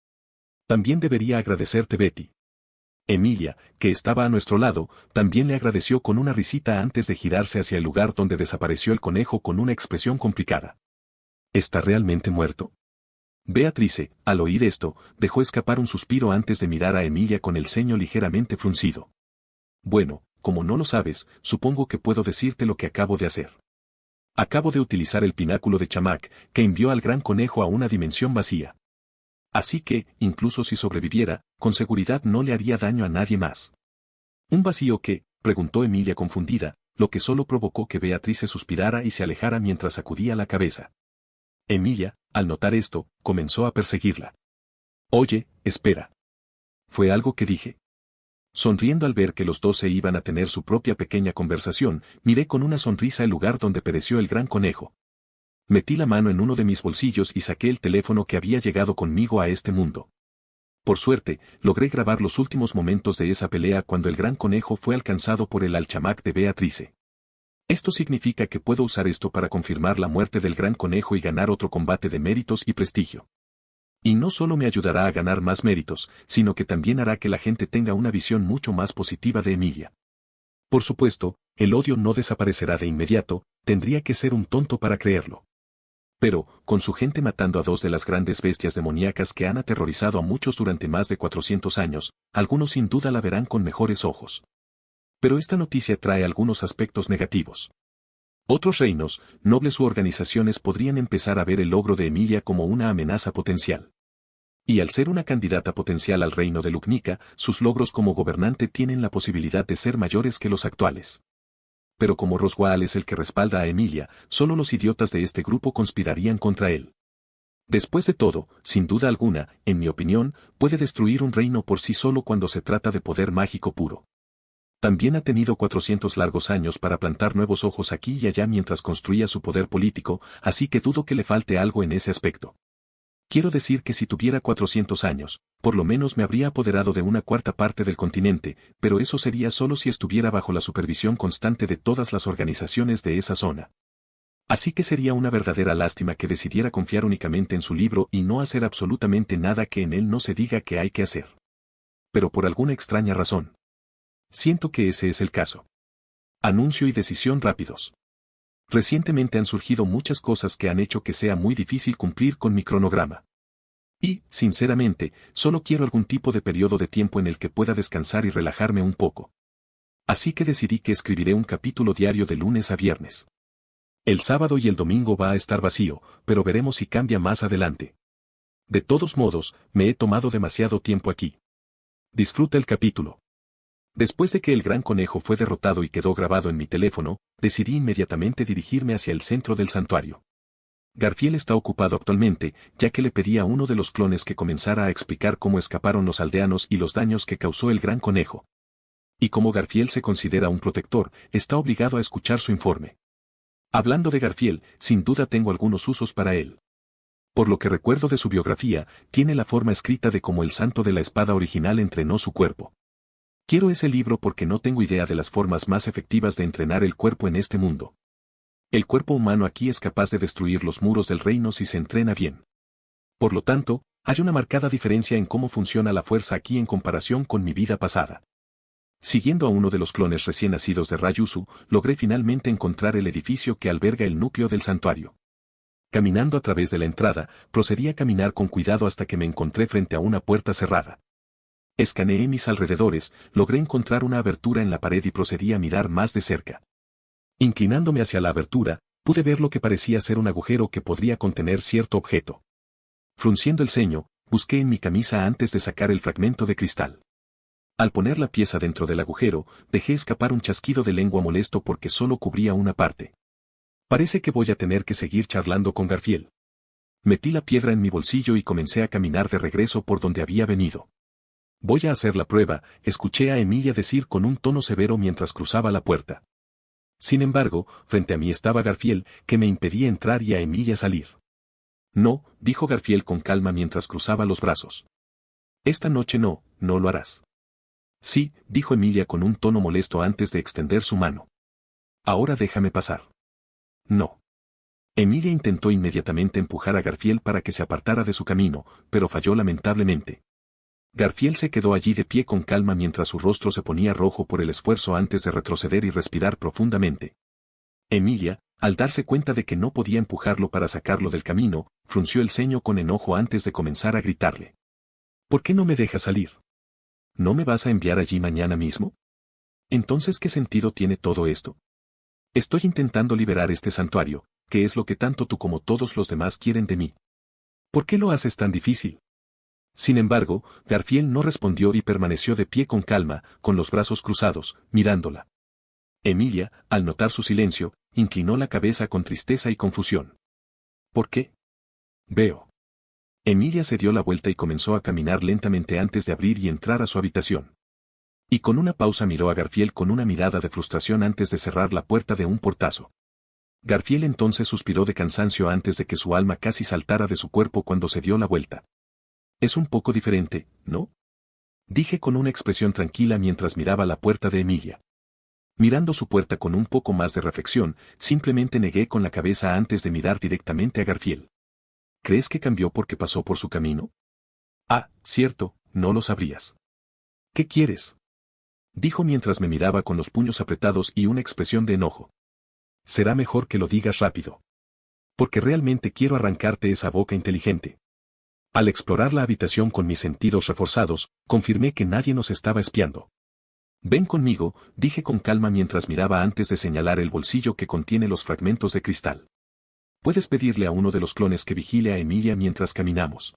También debería agradecerte Betty. Emilia, que estaba a nuestro lado, también le agradeció con una risita antes de girarse hacia el lugar donde desapareció el conejo con una expresión complicada. ¿Está realmente muerto? Beatrice, al oír esto, dejó escapar un suspiro antes de mirar a Emilia con el ceño ligeramente fruncido. Bueno, como no lo sabes, supongo que puedo decirte lo que acabo de hacer. Acabo de utilizar el pináculo de Chamac, que envió al gran conejo a una dimensión vacía. Así que, incluso si sobreviviera, con seguridad no le haría daño a nadie más. ¿Un vacío qué?, preguntó Emilia confundida, lo que solo provocó que Beatrice suspirara y se alejara mientras sacudía la cabeza. Emilia, al notar esto, comenzó a perseguirla. Oye, espera. ¿Fue algo que dije? Sonriendo al ver que los dos se iban a tener su propia pequeña conversación, miré con una sonrisa el lugar donde pereció el gran conejo. Metí la mano en uno de mis bolsillos y saqué el teléfono que había llegado conmigo a este mundo. Por suerte, logré grabar los últimos momentos de esa pelea cuando el gran conejo fue alcanzado por el alchamac de Beatrice. Esto significa que puedo usar esto para confirmar la muerte del gran conejo y ganar otro combate de méritos y prestigio. Y no solo me ayudará a ganar más méritos, sino que también hará que la gente tenga una visión mucho más positiva de Emilia. Por supuesto, el odio no desaparecerá de inmediato, tendría que ser un tonto para creerlo. Pero, con su gente matando a dos de las grandes bestias demoníacas que han aterrorizado a muchos durante más de 400 años, algunos sin duda la verán con mejores ojos. Pero esta noticia trae algunos aspectos negativos. Otros reinos, nobles u organizaciones podrían empezar a ver el logro de Emilia como una amenaza potencial. Y al ser una candidata potencial al reino de Lugnica, sus logros como gobernante tienen la posibilidad de ser mayores que los actuales. Pero como Roswaal es el que respalda a Emilia, solo los idiotas de este grupo conspirarían contra él. Después de todo, sin duda alguna, en mi opinión, puede destruir un reino por sí solo cuando se trata de poder mágico puro. También ha tenido 400 largos años para plantar nuevos ojos aquí y allá mientras construía su poder político, así que dudo que le falte algo en ese aspecto. Quiero decir que si tuviera 400 años, por lo menos me habría apoderado de una cuarta parte del continente, pero eso sería solo si estuviera bajo la supervisión constante de todas las organizaciones de esa zona. Así que sería una verdadera lástima que decidiera confiar únicamente en su libro y no hacer absolutamente nada que en él no se diga que hay que hacer. Pero por alguna extraña razón. Siento que ese es el caso. Anuncio y decisión rápidos. Recientemente han surgido muchas cosas que han hecho que sea muy difícil cumplir con mi cronograma. Y, sinceramente, solo quiero algún tipo de periodo de tiempo en el que pueda descansar y relajarme un poco. Así que decidí que escribiré un capítulo diario de lunes a viernes. El sábado y el domingo va a estar vacío, pero veremos si cambia más adelante. De todos modos, me he tomado demasiado tiempo aquí. Disfruta el capítulo. Después de que el gran conejo fue derrotado y quedó grabado en mi teléfono, decidí inmediatamente dirigirme hacia el centro del santuario. Garfiel está ocupado actualmente, ya que le pedí a uno de los clones que comenzara a explicar cómo escaparon los aldeanos y los daños que causó el gran conejo. Y como Garfiel se considera un protector, está obligado a escuchar su informe. Hablando de Garfiel, sin duda tengo algunos usos para él. Por lo que recuerdo de su biografía, tiene la forma escrita de cómo el santo de la espada original entrenó su cuerpo. Quiero ese libro porque no tengo idea de las formas más efectivas de entrenar el cuerpo en este mundo. El cuerpo humano aquí es capaz de destruir los muros del reino si se entrena bien. Por lo tanto, hay una marcada diferencia en cómo funciona la fuerza aquí en comparación con mi vida pasada. Siguiendo a uno de los clones recién nacidos de Rayusu, logré finalmente encontrar el edificio que alberga el núcleo del santuario. Caminando a través de la entrada, procedí a caminar con cuidado hasta que me encontré frente a una puerta cerrada. Escaneé mis alrededores, logré encontrar una abertura en la pared y procedí a mirar más de cerca. Inclinándome hacia la abertura, pude ver lo que parecía ser un agujero que podría contener cierto objeto. Frunciendo el ceño, busqué en mi camisa antes de sacar el fragmento de cristal. Al poner la pieza dentro del agujero, dejé escapar un chasquido de lengua molesto porque solo cubría una parte. Parece que voy a tener que seguir charlando con Garfiel. Metí la piedra en mi bolsillo y comencé a caminar de regreso por donde había venido. Voy a hacer la prueba, escuché a Emilia decir con un tono severo mientras cruzaba la puerta. Sin embargo, frente a mí estaba Garfiel, que me impedía entrar y a Emilia salir. No, dijo Garfiel con calma mientras cruzaba los brazos. Esta noche no lo harás. Sí, dijo Emilia con un tono molesto antes de extender su mano. Ahora déjame pasar. No. Emilia intentó inmediatamente empujar a Garfiel para que se apartara de su camino, pero falló lamentablemente. Garfiel se quedó allí de pie con calma mientras su rostro se ponía rojo por el esfuerzo antes de retroceder y respirar profundamente. Emilia, al darse cuenta de que no podía empujarlo para sacarlo del camino, frunció el ceño con enojo antes de comenzar a gritarle. ¿Por qué no me dejas salir? ¿No me vas a enviar allí mañana mismo? Entonces, ¿qué sentido tiene todo esto? Estoy intentando liberar este santuario, que es lo que tanto tú como todos los demás quieren de mí. ¿Por qué lo haces tan difícil? Sin embargo, Garfiel no respondió y permaneció de pie con calma, con los brazos cruzados, mirándola. Emilia, al notar su silencio, inclinó la cabeza con tristeza y confusión. ¿Por qué? Veo. Emilia se dio la vuelta y comenzó a caminar lentamente antes de abrir y entrar a su habitación. Y con una pausa miró a Garfiel con una mirada de frustración antes de cerrar la puerta de un portazo. Garfiel entonces suspiró de cansancio antes de que su alma casi saltara de su cuerpo cuando se dio la vuelta. Es un poco diferente, ¿no? Dije con una expresión tranquila mientras miraba la puerta de Emilia. Mirando su puerta con un poco más de reflexión, simplemente negué con la cabeza antes de mirar directamente a Garfiel. ¿Crees que cambió porque pasó por su camino? Ah, cierto, no lo sabrías. ¿Qué quieres? Dijo mientras me miraba con los puños apretados y una expresión de enojo. Será mejor que lo digas rápido. Porque realmente quiero arrancarte esa boca inteligente. Al explorar la habitación con mis sentidos reforzados, confirmé que nadie nos estaba espiando. Ven conmigo, dije con calma mientras miraba antes de señalar el bolsillo que contiene los fragmentos de cristal. Puedes pedirle a uno de los clones que vigile a Emilia mientras caminamos.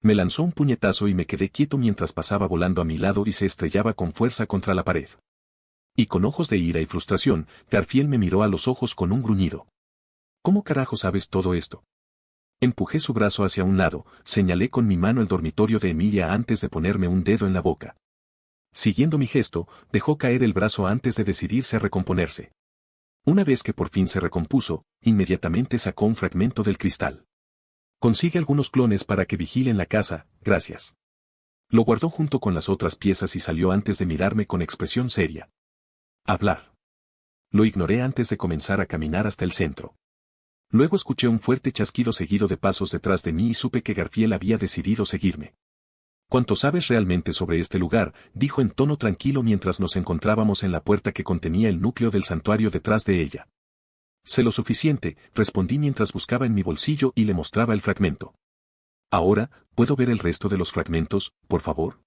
Me lanzó un puñetazo y me quedé quieto mientras pasaba volando a mi lado y se estrellaba con fuerza contra la pared. Y con ojos de ira y frustración, Garfield me miró a los ojos con un gruñido. ¿Cómo carajo sabes todo esto? Empujé su brazo hacia un lado, señalé con mi mano el dormitorio de Emilia antes de ponerme un dedo en la boca. Siguiendo mi gesto, dejó caer el brazo antes de decidirse a recomponerse. Una vez que por fin se recompuso, inmediatamente sacó un fragmento del cristal. Consigue algunos clones para que vigilen la casa, gracias. Lo guardó junto con las otras piezas y salió antes de mirarme con expresión seria. Hablar. Lo ignoré antes de comenzar a caminar hasta el centro. Luego escuché un fuerte chasquido seguido de pasos detrás de mí y supe que Garfield había decidido seguirme. ¿Cuánto sabes realmente sobre este lugar?, dijo en tono tranquilo mientras nos encontrábamos en la puerta que contenía el núcleo del santuario detrás de ella. Sé lo suficiente, respondí mientras buscaba en mi bolsillo y le mostraba el fragmento. Ahora, ¿puedo ver el resto de los fragmentos, por favor?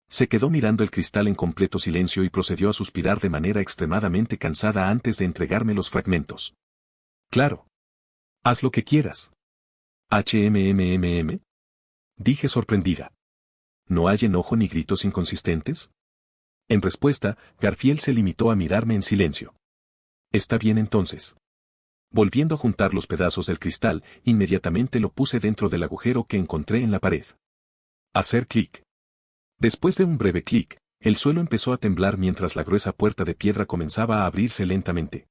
Se quedó mirando el cristal en completo silencio y procedió a suspirar de manera extremadamente cansada antes de entregarme los fragmentos. Claro. Haz lo que quieras. ¿HMMMM? Dije sorprendida. ¿No hay enojo ni gritos inconsistentes? En respuesta, Garfield se limitó a mirarme en silencio. Está bien entonces. Volviendo a juntar los pedazos del cristal, inmediatamente lo puse dentro del agujero que encontré en la pared. Hacer clic. Después de un breve clic, el suelo empezó a temblar mientras la gruesa puerta de piedra comenzaba a abrirse lentamente.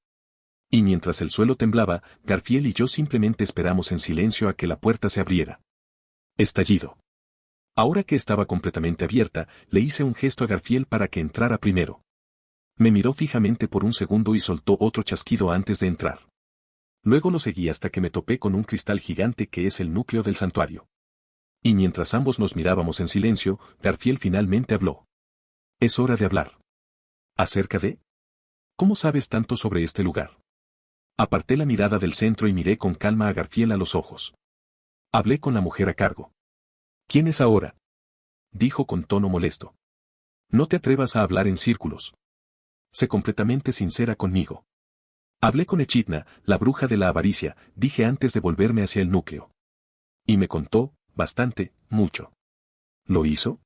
Y mientras el suelo temblaba, Garfield y yo simplemente esperamos en silencio a que la puerta se abriera. Estallido. Ahora que estaba completamente abierta, le hice un gesto a Garfield para que entrara primero. Me miró fijamente por un segundo y soltó otro chasquido antes de entrar. Luego lo seguí hasta que me topé con un cristal gigante que es el núcleo del santuario. Y mientras ambos nos mirábamos en silencio, Garfield finalmente habló. Es hora de hablar. ¿Acerca de? ¿Cómo sabes tanto sobre este lugar? Aparté la mirada del centro y miré con calma a Garfield a los ojos. Hablé con la mujer a cargo. ¿Quién es ahora? Dijo con tono molesto. No te atrevas a hablar en círculos. Sé completamente sincera conmigo. Hablé con Echidna, la bruja de la avaricia, dije antes de volverme hacia el núcleo. Y me contó, bastante, mucho. ¿Lo hizo?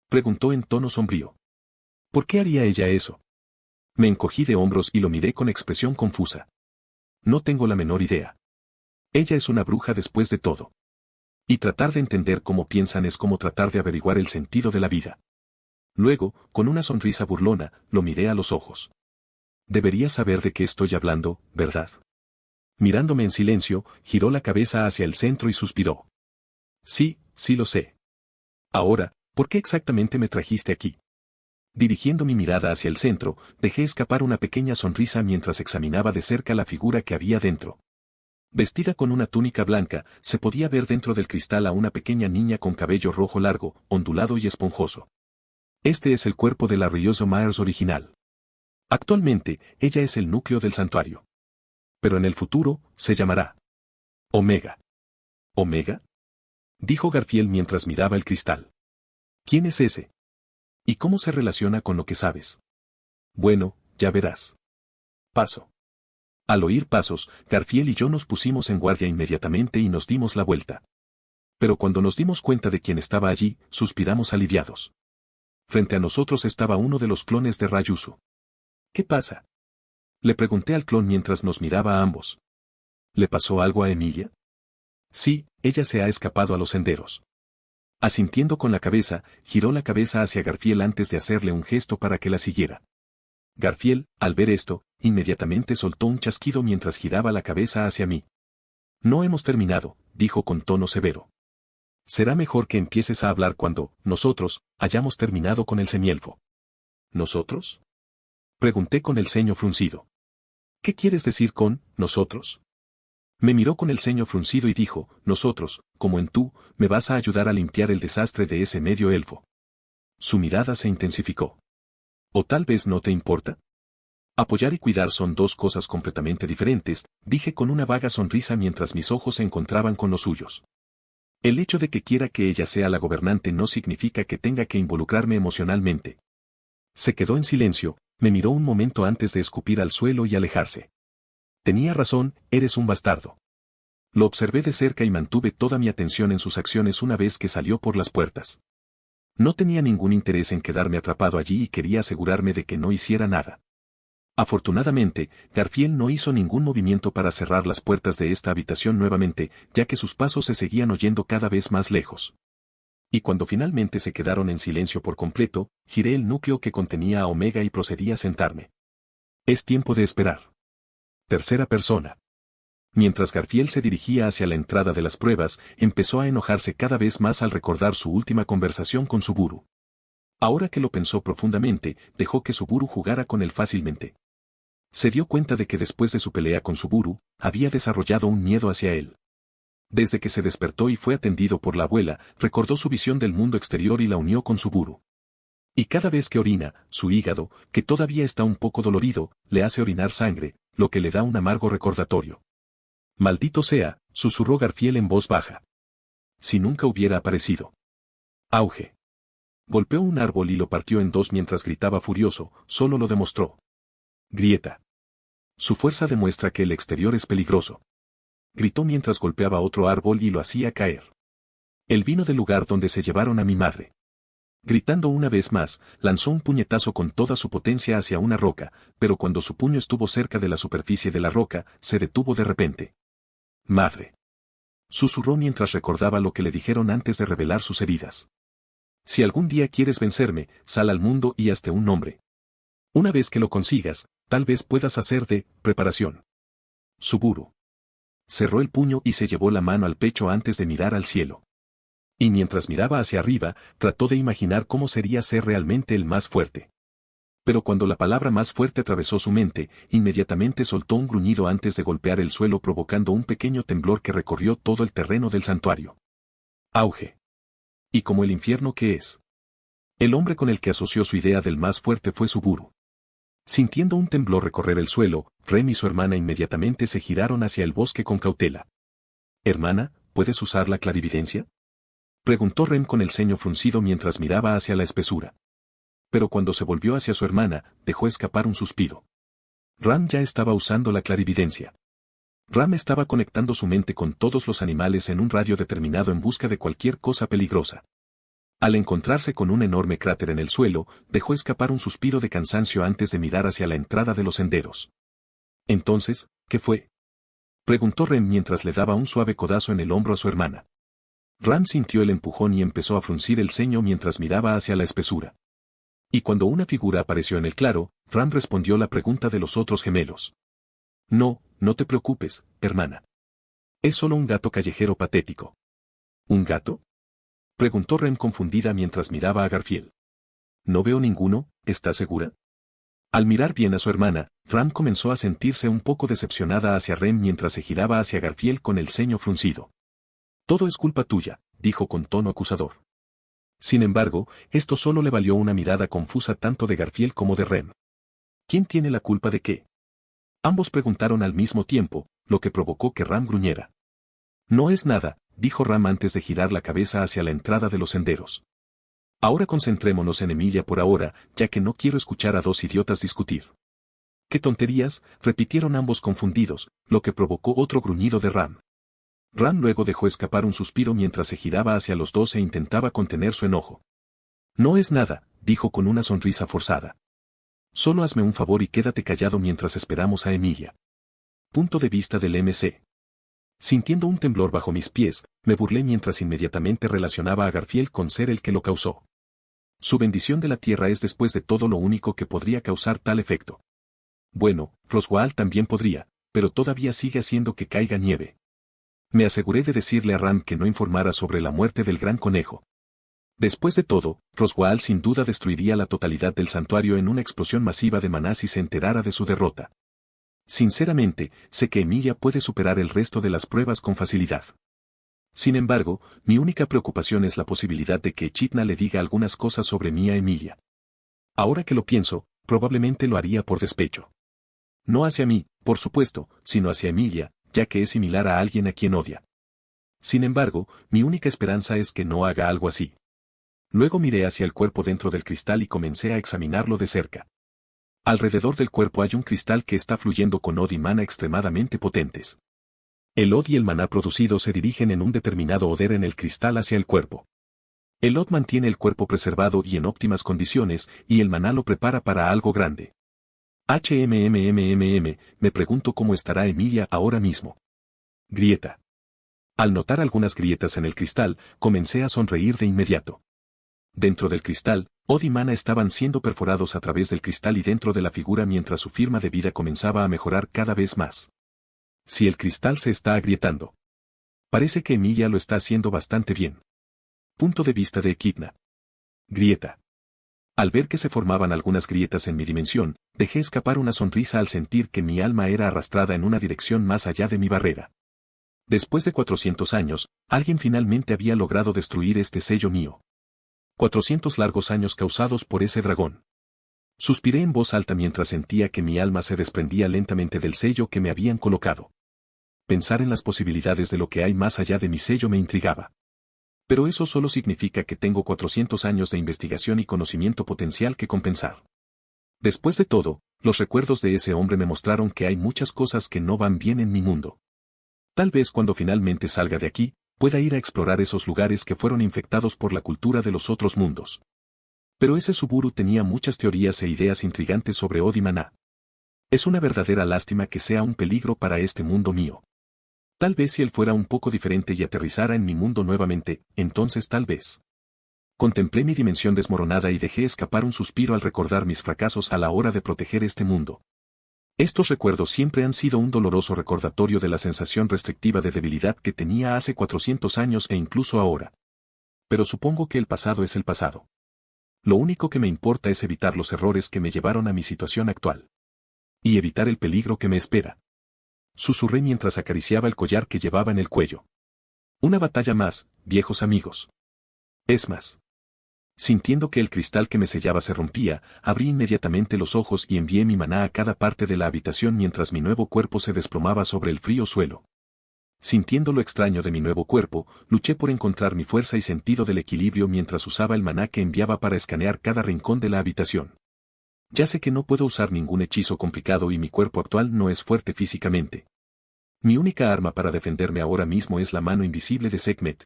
Preguntó en tono sombrío. ¿Por qué haría ella eso? Me encogí de hombros y lo miré con expresión confusa. No tengo la menor idea. Ella es una bruja después de todo. Y tratar de entender cómo piensan es como tratar de averiguar el sentido de la vida. Luego, con una sonrisa burlona, lo miré a los ojos. Deberías saber de qué estoy hablando, ¿verdad? Mirándome en silencio, giró la cabeza hacia el centro y suspiró. Sí, sí lo sé. Ahora, ¿por qué exactamente me trajiste aquí? Dirigiendo mi mirada hacia el centro, dejé escapar una pequeña sonrisa mientras examinaba de cerca la figura que había dentro. Vestida con una túnica blanca, se podía ver dentro del cristal a una pequeña niña con cabello rojo largo, ondulado y esponjoso. Este es el cuerpo de la Ryozo Myers original. Actualmente, ella es el núcleo del santuario. Pero en el futuro, se llamará Omega. ¿Omega? Dijo Garfield mientras miraba el cristal. ¿Quién es ese? ¿Y cómo se relaciona con lo que sabes? Bueno, ya verás. Paso. Al oír pasos, Garfield y yo nos pusimos en guardia inmediatamente y nos dimos la vuelta. Pero cuando nos dimos cuenta de quién estaba allí, suspiramos aliviados. Frente a nosotros estaba uno de los clones de Ryuzu. ¿Qué pasa? Le pregunté al clon mientras nos miraba a ambos. ¿Le pasó algo a Emilia? Sí, ella se ha escapado a los senderos. Asintiendo con la cabeza, giró la cabeza hacia Garfield antes de hacerle un gesto para que la siguiera. Garfield, al ver esto, inmediatamente soltó un chasquido mientras giraba la cabeza hacia mí. No hemos terminado, dijo con tono severo. Será mejor que empieces a hablar cuando, nosotros, hayamos terminado con el semielfo. ¿Nosotros? Pregunté con el ceño fruncido. ¿Qué quieres decir con, nosotros? Me miró con el ceño fruncido y dijo, nosotros, como en tú, me vas a ayudar a limpiar el desastre de ese medio elfo. Su mirada se intensificó. ¿O tal vez no te importa? Apoyar y cuidar son dos cosas completamente diferentes, dije con una vaga sonrisa mientras mis ojos se encontraban con los suyos. El hecho de que quiera que ella sea la gobernante no significa que tenga que involucrarme emocionalmente. Se quedó en silencio, me miró un momento antes de escupir al suelo y alejarse. Tenía razón, eres un bastardo. Lo observé de cerca y mantuve toda mi atención en sus acciones una vez que salió por las puertas. No tenía ningún interés en quedarme atrapado allí y quería asegurarme de que no hiciera nada. Afortunadamente, Garfield no hizo ningún movimiento para cerrar las puertas de esta habitación nuevamente, ya que sus pasos se seguían oyendo cada vez más lejos. Y cuando finalmente se quedaron en silencio por completo, giré el núcleo que contenía a Omega y procedí a sentarme. Es tiempo de esperar. Tercera persona. Mientras Garfield se dirigía hacia la entrada de las pruebas, empezó a enojarse cada vez más al recordar su última conversación con Subaru. Ahora que lo pensó profundamente, dejó que Subaru jugara con él fácilmente. Se dio cuenta de que después de su pelea con Subaru, había desarrollado un miedo hacia él. Desde que se despertó y fue atendido por la abuela, recordó su visión del mundo exterior y la unió con Subaru. Y cada vez que orina, su hígado, que todavía está un poco dolorido, le hace orinar sangre, lo que le da un amargo recordatorio. Maldito sea, susurró Garfield en voz baja. Si nunca hubiera aparecido. Auge. Golpeó un árbol y lo partió en dos mientras gritaba furioso, solo lo demostró. Grieta. Su fuerza demuestra que el exterior es peligroso. Gritó mientras golpeaba otro árbol y lo hacía caer. Él vino del lugar donde se llevaron a mi madre. Gritando una vez más, lanzó un puñetazo con toda su potencia hacia una roca, pero cuando su puño estuvo cerca de la superficie de la roca, se detuvo de repente. Madre. Susurró mientras recordaba lo que le dijeron antes de revelar sus heridas. Si algún día quieres vencerme, sal al mundo y hazte un nombre. Una vez que lo consigas, tal vez puedas hacer de preparación. Subaru. Cerró el puño y se llevó la mano al pecho antes de mirar al cielo. Y mientras miraba hacia arriba, trató de imaginar cómo sería ser realmente el más fuerte. Pero cuando la palabra más fuerte atravesó su mente, inmediatamente soltó un gruñido antes de golpear el suelo provocando un pequeño temblor que recorrió todo el terreno del santuario. Auge. Y como el infierno que es. El hombre con el que asoció su idea del más fuerte fue Subaru. Sintiendo un temblor recorrer el suelo, Rem y su hermana inmediatamente se giraron hacia el bosque con cautela. Hermana, ¿puedes usar la clarividencia? Preguntó Rem con el ceño fruncido mientras miraba hacia la espesura. Pero cuando se volvió hacia su hermana, dejó escapar un suspiro. Ram ya estaba usando la clarividencia. Ram estaba conectando su mente con todos los animales en un radio determinado en busca de cualquier cosa peligrosa. Al encontrarse con un enorme cráter en el suelo, dejó escapar un suspiro de cansancio antes de mirar hacia la entrada de los senderos. Entonces, ¿qué fue? Preguntó Rem mientras le daba un suave codazo en el hombro a su hermana. Ram sintió el empujón y empezó a fruncir el ceño mientras miraba hacia la espesura. Y cuando una figura apareció en el claro, Ram respondió la pregunta de los otros gemelos. No, no te preocupes, hermana. Es solo un gato callejero patético. ¿Un gato? Preguntó Rem confundida mientras miraba a Garfield. No veo ninguno, ¿estás segura? Al mirar bien a su hermana, Ram comenzó a sentirse un poco decepcionada hacia Rem mientras se giraba hacia Garfield con el ceño fruncido. Todo es culpa tuya, dijo con tono acusador. Sin embargo, esto solo le valió una mirada confusa tanto de Garfield como de Rem. ¿Quién tiene la culpa de qué? Ambos preguntaron al mismo tiempo, lo que provocó que Ram gruñera. No es nada, dijo Ram antes de girar la cabeza hacia la entrada de los senderos. Ahora concentrémonos en Emilia por ahora, ya que no quiero escuchar a dos idiotas discutir. ¡Qué tonterías!, repitieron ambos confundidos, lo que provocó otro gruñido de Ram. Ram luego dejó escapar un suspiro mientras se giraba hacia los dos e intentaba contener su enojo. No es nada, dijo con una sonrisa forzada. Solo hazme un favor y quédate callado mientras esperamos a Emilia. Punto de vista del MC. Sintiendo un temblor bajo mis pies, me burlé mientras inmediatamente relacionaba a Garfield con ser el que lo causó. Su bendición de la tierra es después de todo lo único que podría causar tal efecto. Bueno, Roswaal también podría, pero todavía sigue haciendo que caiga nieve. Me aseguré de decirle a Ram que no informara sobre la muerte del gran conejo. Después de todo, Roswaal sin duda destruiría la totalidad del santuario en una explosión masiva de maná si se enterara de su derrota. Sinceramente, sé que Emilia puede superar el resto de las pruebas con facilidad. Sin embargo, mi única preocupación es la posibilidad de que Echidna le diga algunas cosas sobre mí a Emilia. Ahora que lo pienso, probablemente lo haría por despecho. No hacia mí, por supuesto, sino hacia Emilia, ya que es similar a alguien a quien odia. Sin embargo, mi única esperanza es que no haga algo así. Luego miré hacia el cuerpo dentro del cristal y comencé a examinarlo de cerca. Alrededor del cuerpo hay un cristal que está fluyendo con Od y mana extremadamente potentes. El Od y el maná producido se dirigen en un determinado poder en el cristal hacia el cuerpo. El Od mantiene el cuerpo preservado y en óptimas condiciones, y el maná lo prepara para algo grande. Me pregunto cómo estará Emilia ahora mismo. Grieta. Al notar algunas grietas en el cristal, comencé a sonreír de inmediato. Dentro del cristal, Od y mana estaban siendo perforados a través del cristal y dentro de la figura mientras su firma de vida comenzaba a mejorar cada vez más. Si el cristal se está agrietando. Parece que Emilia lo está haciendo bastante bien. Punto de vista de Echidna. Grieta. Al ver que se formaban algunas grietas en mi dimensión, dejé escapar una sonrisa al sentir que mi alma era arrastrada en una dirección más allá de mi barrera. Después de 400 años, alguien finalmente había logrado destruir este sello mío. 400 largos años causados por ese dragón. Suspiré en voz alta mientras sentía que mi alma se desprendía lentamente del sello que me habían colocado. Pensar en las posibilidades de lo que hay más allá de mi sello me intrigaba. Pero eso solo significa que tengo 400 años de investigación y conocimiento potencial que compensar. Después de todo, los recuerdos de ese hombre me mostraron que hay muchas cosas que no van bien en mi mundo. Tal vez cuando finalmente salga de aquí, pueda ir a explorar esos lugares que fueron infectados por la cultura de los otros mundos. Pero ese Suburu tenía muchas teorías e ideas intrigantes sobre Od y Maná. Es una verdadera lástima que sea un peligro para este mundo mío. Tal vez si él fuera un poco diferente y aterrizara en mi mundo nuevamente, entonces tal vez. Contemplé mi dimensión desmoronada y dejé escapar un suspiro al recordar mis fracasos a la hora de proteger este mundo. Estos recuerdos siempre han sido un doloroso recordatorio de la sensación restrictiva de debilidad que tenía hace 400 años e incluso ahora. Pero supongo que el pasado es el pasado. Lo único que me importa es evitar los errores que me llevaron a mi situación actual. Y evitar el peligro que me espera. Susurré mientras acariciaba el collar que llevaba en el cuello. Una batalla más, viejos amigos. Es más. Sintiendo que el cristal que me sellaba se rompía, abrí inmediatamente los ojos y envié mi maná a cada parte de la habitación mientras mi nuevo cuerpo se desplomaba sobre el frío suelo. Sintiendo lo extraño de mi nuevo cuerpo, luché por encontrar mi fuerza y sentido del equilibrio mientras usaba el maná que enviaba para escanear cada rincón de la habitación. Ya sé que no puedo usar ningún hechizo complicado y mi cuerpo actual no es fuerte físicamente. Mi única arma para defenderme ahora mismo es la mano invisible de Sekhmet.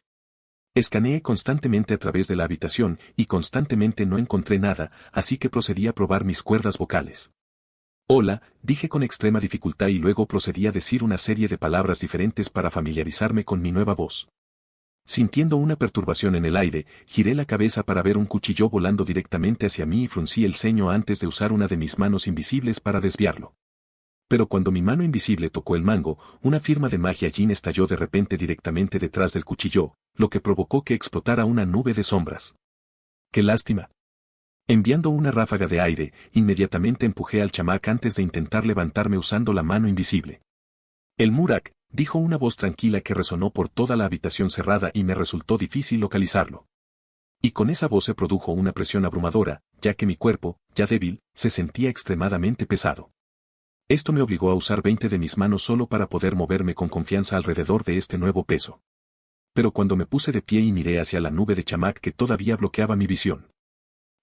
Escaneé constantemente a través de la habitación y constantemente no encontré nada, así que procedí a probar mis cuerdas vocales. Hola, dije con extrema dificultad y luego procedí a decir una serie de palabras diferentes para familiarizarme con mi nueva voz. Sintiendo una perturbación en el aire, giré la cabeza para ver un cuchillo volando directamente hacia mí y fruncí el ceño antes de usar una de mis manos invisibles para desviarlo. Pero cuando mi mano invisible tocó el mango, una firma de magia Jin estalló de repente directamente detrás del cuchillo, lo que provocó que explotara una nube de sombras. ¡Qué lástima! Enviando una ráfaga de aire, inmediatamente empujé al chamac antes de intentar levantarme usando la mano invisible. El Murak, dijo una voz tranquila que resonó por toda la habitación cerrada y me resultó difícil localizarlo. Y con esa voz se produjo una presión abrumadora, ya que mi cuerpo, ya débil, se sentía extremadamente pesado. Esto me obligó a usar 20 de mis manos solo para poder moverme con confianza alrededor de este nuevo peso. Pero cuando me puse de pie y miré hacia la nube de chamac que todavía bloqueaba mi visión.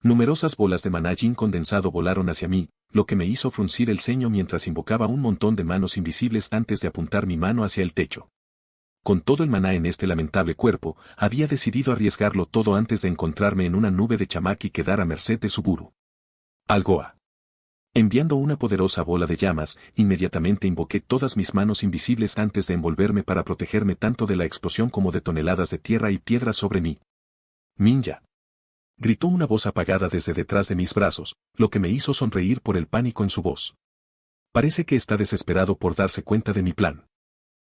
Numerosas bolas de maná Jin condensado volaron hacia mí, lo que me hizo fruncir el ceño mientras invocaba un montón de manos invisibles antes de apuntar mi mano hacia el techo. Con todo el maná en este lamentable cuerpo, había decidido arriesgarlo todo antes de encontrarme en una nube de chamac y quedar a merced de Suburu. Algoa. Enviando una poderosa bola de llamas, inmediatamente invoqué todas mis manos invisibles antes de envolverme para protegerme tanto de la explosión como de toneladas de tierra y piedra sobre mí. Ninja. Gritó una voz apagada desde detrás de mis brazos, lo que me hizo sonreír por el pánico en su voz. Parece que está desesperado por darse cuenta de mi plan.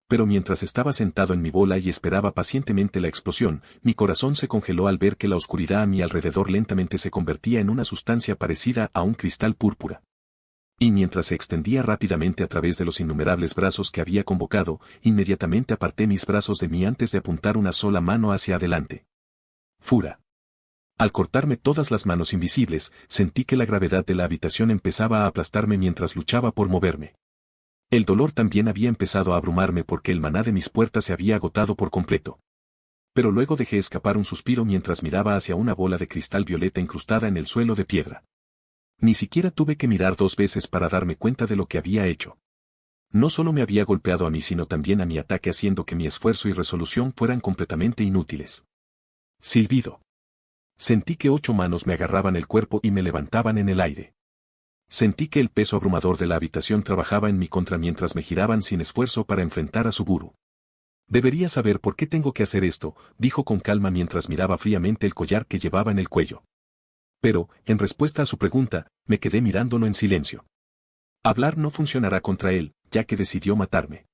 Pero mientras estaba sentado en mi bola y esperaba pacientemente la explosión, mi corazón se congeló al ver que la oscuridad a mi alrededor lentamente se convertía en una sustancia parecida a un cristal púrpura. Y mientras se extendía rápidamente a través de los innumerables brazos que había convocado, inmediatamente aparté mis brazos de mí antes de apuntar una sola mano hacia adelante. Fura. Al cortarme todas las manos invisibles, sentí que la gravedad de la habitación empezaba a aplastarme mientras luchaba por moverme. El dolor también había empezado a abrumarme porque el maná de mis puertas se había agotado por completo. Pero luego dejé escapar un suspiro mientras miraba hacia una bola de cristal violeta incrustada en el suelo de piedra. Ni siquiera tuve que mirar 2 veces para darme cuenta de lo que había hecho. No solo me había golpeado a mí sino también a mi ataque haciendo que mi esfuerzo y resolución fueran completamente inútiles. Silbido. Sentí que 8 manos me agarraban el cuerpo y me levantaban en el aire. Sentí que el peso abrumador de la habitación trabajaba en mi contra mientras me giraban sin esfuerzo para enfrentar a Suburu. Debería saber por qué tengo que hacer esto, dijo con calma mientras miraba fríamente el collar que llevaba en el cuello. Pero, en respuesta a su pregunta, me quedé mirándolo en silencio. Hablar no funcionará contra él, ya que decidió matarme.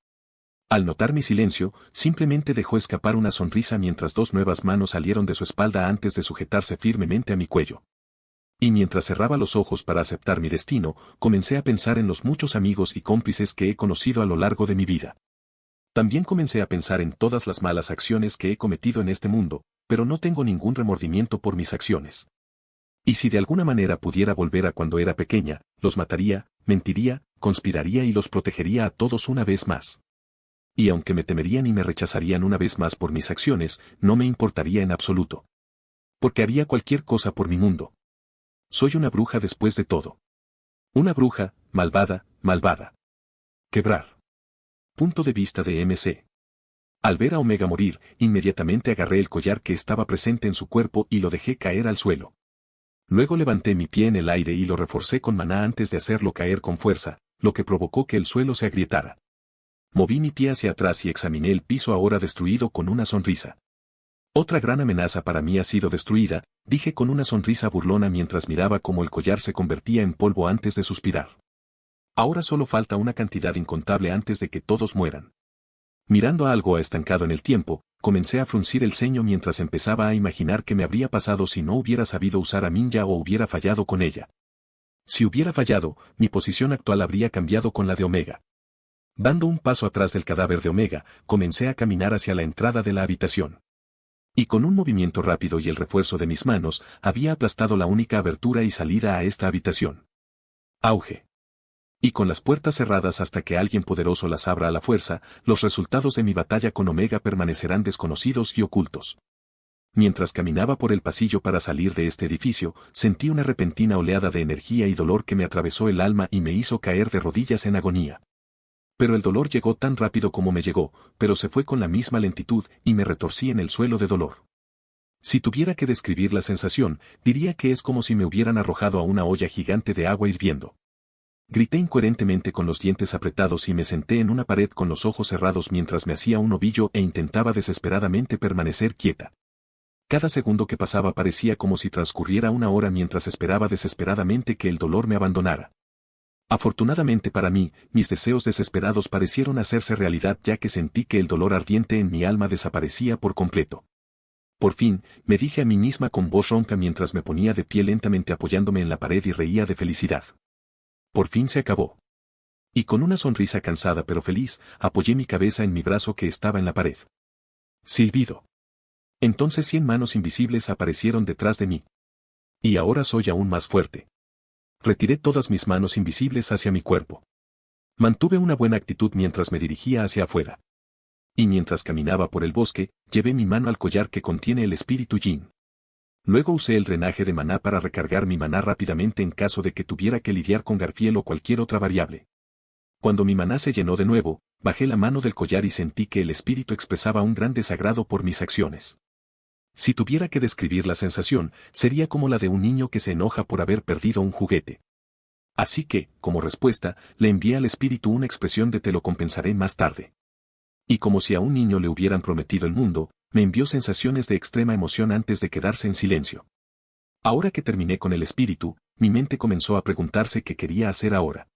Al notar mi silencio, simplemente dejó escapar una sonrisa mientras 2 nuevas manos salieron de su espalda antes de sujetarse firmemente a mi cuello. Y mientras cerraba los ojos para aceptar mi destino, comencé a pensar en los muchos amigos y cómplices que he conocido a lo largo de mi vida. También comencé a pensar en todas las malas acciones que he cometido en este mundo, pero no tengo ningún remordimiento por mis acciones. Y si de alguna manera pudiera volver a cuando era pequeña, los mataría, mentiría, conspiraría y los protegería a todos una vez más. Y aunque me temerían y me rechazarían una vez más por mis acciones, no me importaría en absoluto. Porque haría cualquier cosa por mi mundo. Soy una bruja después de todo. Una bruja, malvada, malvada. Quebrar. Punto de vista de MC. Al ver a Omega morir, inmediatamente agarré el collar que estaba presente en su cuerpo y lo dejé caer al suelo. Luego levanté mi pie en el aire y lo reforcé con maná antes de hacerlo caer con fuerza, lo que provocó que el suelo se agrietara. Moví mi pie hacia atrás y examiné el piso ahora destruido con una sonrisa. Otra gran amenaza para mí ha sido destruida, dije con una sonrisa burlona mientras miraba cómo el collar se convertía en polvo antes de suspirar. Ahora solo falta una cantidad incontable antes de que todos mueran. Mirando a algo estancado en el tiempo, comencé a fruncir el ceño mientras empezaba a imaginar qué me habría pasado si no hubiera sabido usar a Minya o hubiera fallado con ella. Si hubiera fallado, mi posición actual habría cambiado con la de Omega. Dando un paso atrás del cadáver de Omega, comencé a caminar hacia la entrada de la habitación. Y con un movimiento rápido y el refuerzo de mis manos, había aplastado la única abertura y salida a esta habitación. Auge. Y con las puertas cerradas hasta que alguien poderoso las abra a la fuerza, los resultados de mi batalla con Omega permanecerán desconocidos y ocultos. Mientras caminaba por el pasillo para salir de este edificio, sentí una repentina oleada de energía y dolor que me atravesó el alma y me hizo caer de rodillas en agonía. Pero el dolor llegó tan rápido como me llegó, pero se fue con la misma lentitud y me retorcí en el suelo de dolor. Si tuviera que describir la sensación, diría que es como si me hubieran arrojado a una olla gigante de agua hirviendo. Grité incoherentemente con los dientes apretados y me senté en una pared con los ojos cerrados mientras me hacía un ovillo e intentaba desesperadamente permanecer quieta. Cada segundo que pasaba parecía como si transcurriera una hora mientras esperaba desesperadamente que el dolor me abandonara. Afortunadamente para mí, mis deseos desesperados parecieron hacerse realidad ya que sentí que el dolor ardiente en mi alma desaparecía por completo. Por fin, me dije a mí misma con voz ronca mientras me ponía de pie lentamente apoyándome en la pared y reía de felicidad. Por fin se acabó. Y con una sonrisa cansada pero feliz, apoyé mi cabeza en mi brazo que estaba en la pared. Silbido. Entonces 100 manos invisibles aparecieron detrás de mí. Y ahora soy aún más fuerte. Retiré todas mis manos invisibles hacia mi cuerpo. Mantuve una buena actitud mientras me dirigía hacia afuera. Y mientras caminaba por el bosque, llevé mi mano al collar que contiene el espíritu Yin. Luego usé el drenaje de maná para recargar mi maná rápidamente en caso de que tuviera que lidiar con Garfiel o cualquier otra variable. Cuando mi maná se llenó de nuevo, bajé la mano del collar y sentí que el espíritu expresaba un gran desagrado por mis acciones. Si tuviera que describir la sensación, sería como la de un niño que se enoja por haber perdido un juguete. Así que, como respuesta, le envié al espíritu una expresión de te lo compensaré más tarde. Y como si a un niño le hubieran prometido el mundo, me envió sensaciones de extrema emoción antes de quedarse en silencio. Ahora que terminé con el espíritu, mi mente comenzó a preguntarse qué quería hacer ahora.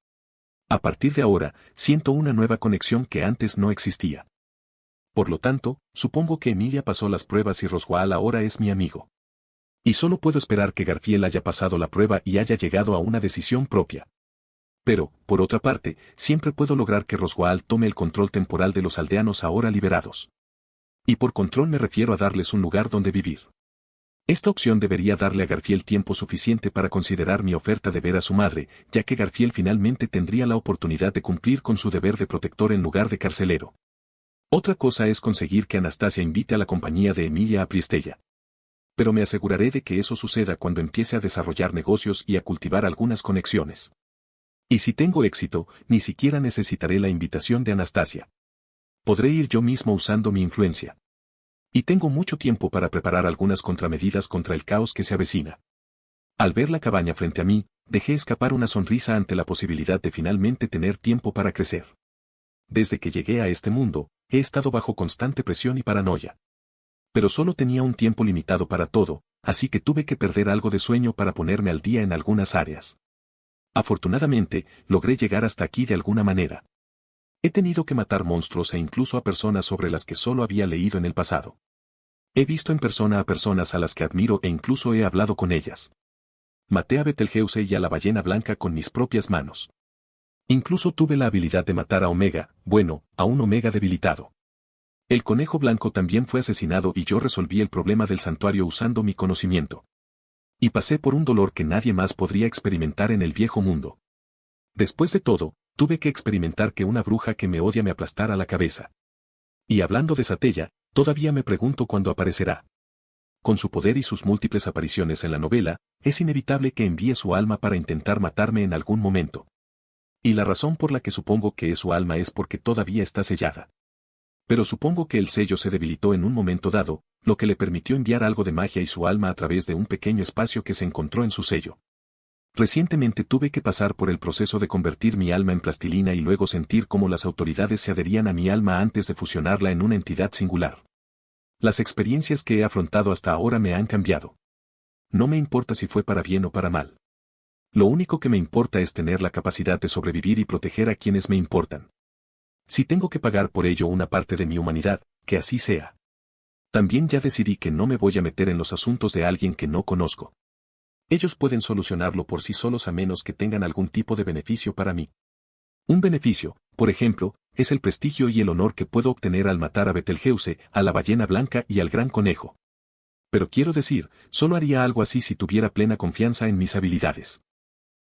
A partir de ahora, siento una nueva conexión que antes no existía. Por lo tanto, supongo que Emilia pasó las pruebas y Roswaal ahora es mi amigo. Y solo puedo esperar que Garfiel haya pasado la prueba y haya llegado a una decisión propia. Pero, por otra parte, siempre puedo lograr que Roswaal tome el control temporal de los aldeanos ahora liberados. Y por control me refiero a darles un lugar donde vivir. Esta opción debería darle a Garfield tiempo suficiente para considerar mi oferta de ver a su madre, ya que Garfield finalmente tendría la oportunidad de cumplir con su deber de protector en lugar de carcelero. Otra cosa es conseguir que Anastasia invite a la compañía de Emilia a Priestella. Pero me aseguraré de que eso suceda cuando empiece a desarrollar negocios y a cultivar algunas conexiones. Y si tengo éxito, ni siquiera necesitaré la invitación de Anastasia. Podré ir yo mismo usando mi influencia. Y tengo mucho tiempo para preparar algunas contramedidas contra el caos que se avecina. Al ver la cabaña frente a mí, dejé escapar una sonrisa ante la posibilidad de finalmente tener tiempo para crecer. Desde que llegué a este mundo, he estado bajo constante presión y paranoia. Pero solo tenía un tiempo limitado para todo, así que tuve que perder algo de sueño para ponerme al día en algunas áreas. Afortunadamente, logré llegar hasta aquí de alguna manera. He tenido que matar monstruos e incluso a personas sobre las que solo había leído en el pasado. He visto en persona a personas a las que admiro e incluso he hablado con ellas. Maté a Betelgeuse y a la ballena blanca con mis propias manos. Incluso tuve la habilidad de matar a Omega, bueno, a un Omega debilitado. El conejo blanco también fue asesinado y yo resolví el problema del santuario usando mi conocimiento. Y pasé por un dolor que nadie más podría experimentar en el viejo mundo. Después de todo, tuve que experimentar que una bruja que me odia me aplastara la cabeza. Y hablando de Satella, todavía me pregunto cuándo aparecerá. Con su poder y sus múltiples apariciones en la novela, es inevitable que envíe su alma para intentar matarme en algún momento. Y la razón por la que supongo que es su alma es porque todavía está sellada. Pero supongo que el sello se debilitó en un momento dado, lo que le permitió enviar algo de magia y su alma a través de un pequeño espacio que se encontró en su sello. Recientemente tuve que pasar por el proceso de convertir mi alma en plastilina y luego sentir cómo las autoridades se adherían a mi alma antes de fusionarla en una entidad singular. Las experiencias que he afrontado hasta ahora me han cambiado. No me importa si fue para bien o para mal. Lo único que me importa es tener la capacidad de sobrevivir y proteger a quienes me importan. Si tengo que pagar por ello una parte de mi humanidad, que así sea. También ya decidí que no me voy a meter en los asuntos de alguien que no conozco. Ellos pueden solucionarlo por sí solos a menos que tengan algún tipo de beneficio para mí. Un beneficio, por ejemplo, es el prestigio y el honor que puedo obtener al matar a Betelgeuse, a la ballena blanca y al gran conejo. Pero quiero decir, solo haría algo así si tuviera plena confianza en mis habilidades.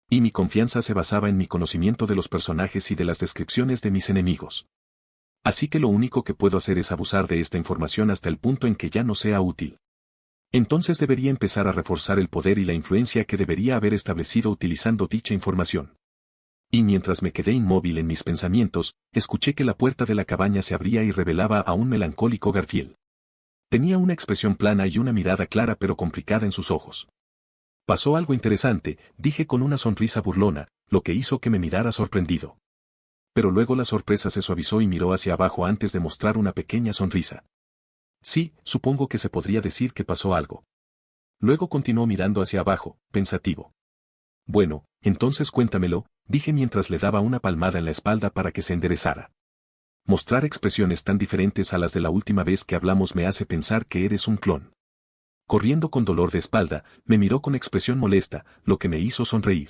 Y mi confianza se basaba en mi conocimiento de los personajes y de las descripciones de mis enemigos. Así que lo único que puedo hacer es abusar de esta información hasta el punto en que ya no sea útil. Entonces debería empezar a reforzar el poder y la influencia que debería haber establecido utilizando dicha información. Y mientras me quedé inmóvil en mis pensamientos, escuché que la puerta de la cabaña se abría y revelaba a un melancólico Garfield. Tenía una expresión plana y una mirada clara pero complicada en sus ojos. Pasó algo interesante, dije con una sonrisa burlona, lo que hizo que me mirara sorprendido. Pero luego la sorpresa se suavizó y miró hacia abajo antes de mostrar una pequeña sonrisa. Sí, supongo que se podría decir que pasó algo. Luego continuó mirando hacia abajo, pensativo. Bueno, entonces cuéntamelo, dije mientras le daba una palmada en la espalda para que se enderezara. Mostrar expresiones tan diferentes a las de la última vez que hablamos me hace pensar que eres un clon. Corriendo con dolor de espalda, me miró con expresión molesta, lo que me hizo sonreír.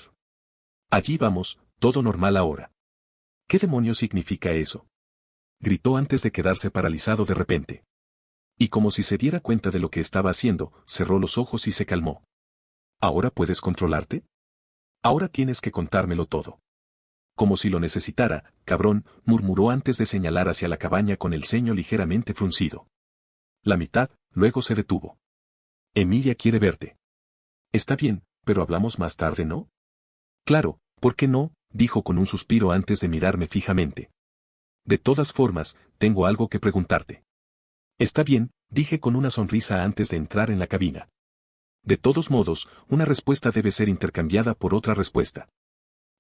Allí vamos, todo normal ahora. ¿Qué demonios significa eso? Gritó antes de quedarse paralizado de repente. Y como si se diera cuenta de lo que estaba haciendo, cerró los ojos y se calmó. ¿Ahora puedes controlarte? Ahora tienes que contármelo todo. Como si lo necesitara, cabrón, murmuró antes de señalar hacia la cabaña con el ceño ligeramente fruncido. La mitad, luego se detuvo. Emilia quiere verte. Está bien, pero hablamos más tarde, ¿no? Claro, ¿por qué no? Dijo con un suspiro antes de mirarme fijamente. De todas formas, tengo algo que preguntarte. Está bien, dije con una sonrisa antes de entrar en la cabina. De todos modos, una respuesta debe ser intercambiada por otra respuesta.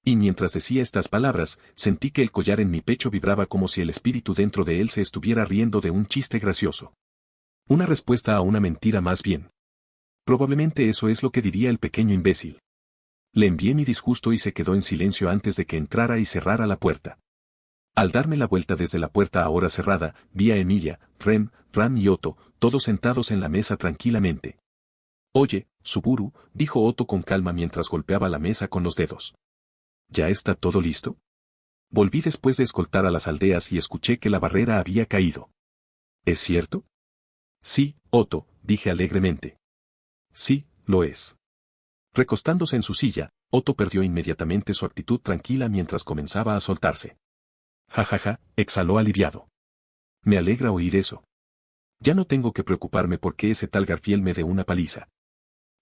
Y mientras decía estas palabras, sentí que el collar en mi pecho vibraba como si el espíritu dentro de él se estuviera riendo de un chiste gracioso. Una respuesta a una mentira más bien. Probablemente eso es lo que diría el pequeño imbécil. Le envié mi disgusto y se quedó en silencio antes de que entrara y cerrara la puerta. Al darme la vuelta desde la puerta ahora cerrada, vi a Emilia, Ram y Otto, todos sentados en la mesa tranquilamente. Oye, Suburu, dijo Otto con calma mientras golpeaba la mesa con los dedos. ¿Ya está todo listo? Volví después de escoltar a las aldeas y escuché que la barrera había caído. ¿Es cierto? Sí, Otto, dije alegremente. Sí, lo es. Recostándose en su silla, Otto perdió inmediatamente su actitud tranquila mientras comenzaba a soltarse. Jajaja, exhaló aliviado. Me alegra oír eso. Ya no tengo que preocuparme porque ese tal Garfield me dé una paliza.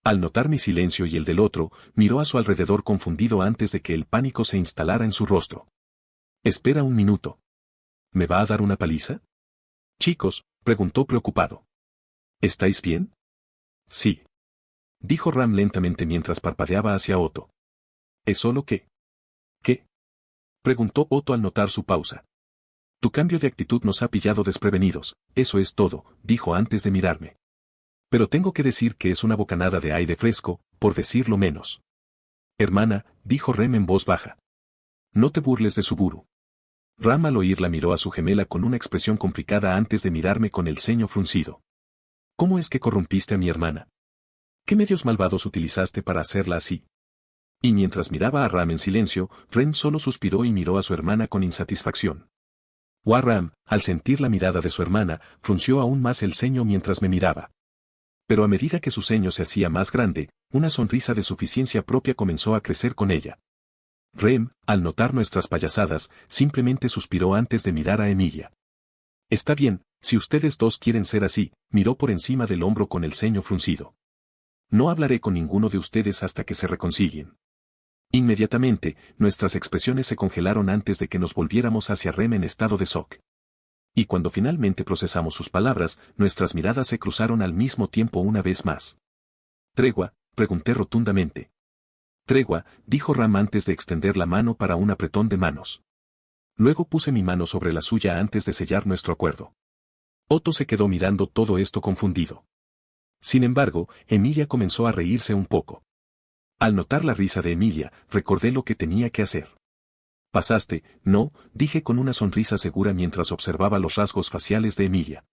Al notar mi silencio y el del otro, miró a su alrededor confundido antes de que el pánico se instalara en su rostro. Espera un minuto. ¿Me va a dar una paliza? Chicos, preguntó preocupado. ¿Estáis bien? Sí. Dijo Ram lentamente mientras parpadeaba hacia Otto. ¿Es solo que? ¿Qué? Preguntó Otto al notar su pausa. Tu cambio de actitud nos ha pillado desprevenidos, eso es todo, dijo antes de mirarme. Pero tengo que decir que es una bocanada de aire fresco, por decirlo menos. Hermana, dijo Rem en voz baja. No te burles de Suburu. Ram al oírla miró a su gemela con una expresión complicada antes de mirarme con el ceño fruncido. ¿Cómo es que corrompiste a mi hermana? ¿Qué medios malvados utilizaste para hacerla así? Y mientras miraba a Ram en silencio, Rem solo suspiró y miró a su hermana con insatisfacción. Ram, al sentir la mirada de su hermana, frunció aún más el ceño mientras me miraba. Pero a medida que su ceño se hacía más grande, una sonrisa de suficiencia propia comenzó a crecer con ella. Rem, al notar nuestras payasadas, simplemente suspiró antes de mirar a Emilia. Está bien, si ustedes dos quieren ser así, miró por encima del hombro con el ceño fruncido. No hablaré con ninguno de ustedes hasta que se reconcilien. Inmediatamente, nuestras expresiones se congelaron antes de que nos volviéramos hacia Rem en estado de shock. Y cuando finalmente procesamos sus palabras, nuestras miradas se cruzaron al mismo tiempo una vez más. ¿Tregua?, pregunté rotundamente. Tregua, dijo Ram antes de extender la mano para un apretón de manos. Luego puse mi mano sobre la suya antes de sellar nuestro acuerdo. Otto se quedó mirando todo esto confundido. Sin embargo, Emilia comenzó a reírse un poco. Al notar la risa de Emilia, recordé lo que tenía que hacer. Pasaste, no, dije con una sonrisa segura mientras observaba los rasgos faciales de Emilia.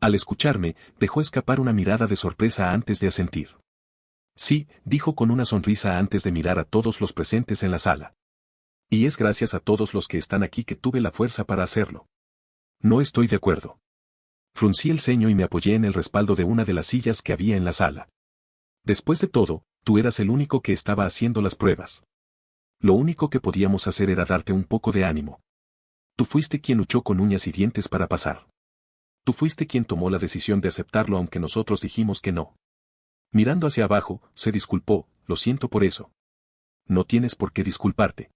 Al escucharme, dejó escapar una mirada de sorpresa antes de asentir. Sí, dijo con una sonrisa antes de mirar a todos los presentes en la sala. Y es gracias a todos los que están aquí que tuve la fuerza para hacerlo. No estoy de acuerdo. Fruncí el ceño y me apoyé en el respaldo de una de las sillas que había en la sala. Después de todo, tú eras el único que estaba haciendo las pruebas. Lo único que podíamos hacer era darte un poco de ánimo. Tú fuiste quien luchó con uñas y dientes para pasar. Tú fuiste quien tomó la decisión de aceptarlo aunque nosotros dijimos que no. Mirando hacia abajo, se disculpó, lo siento por eso. No tienes por qué disculparte.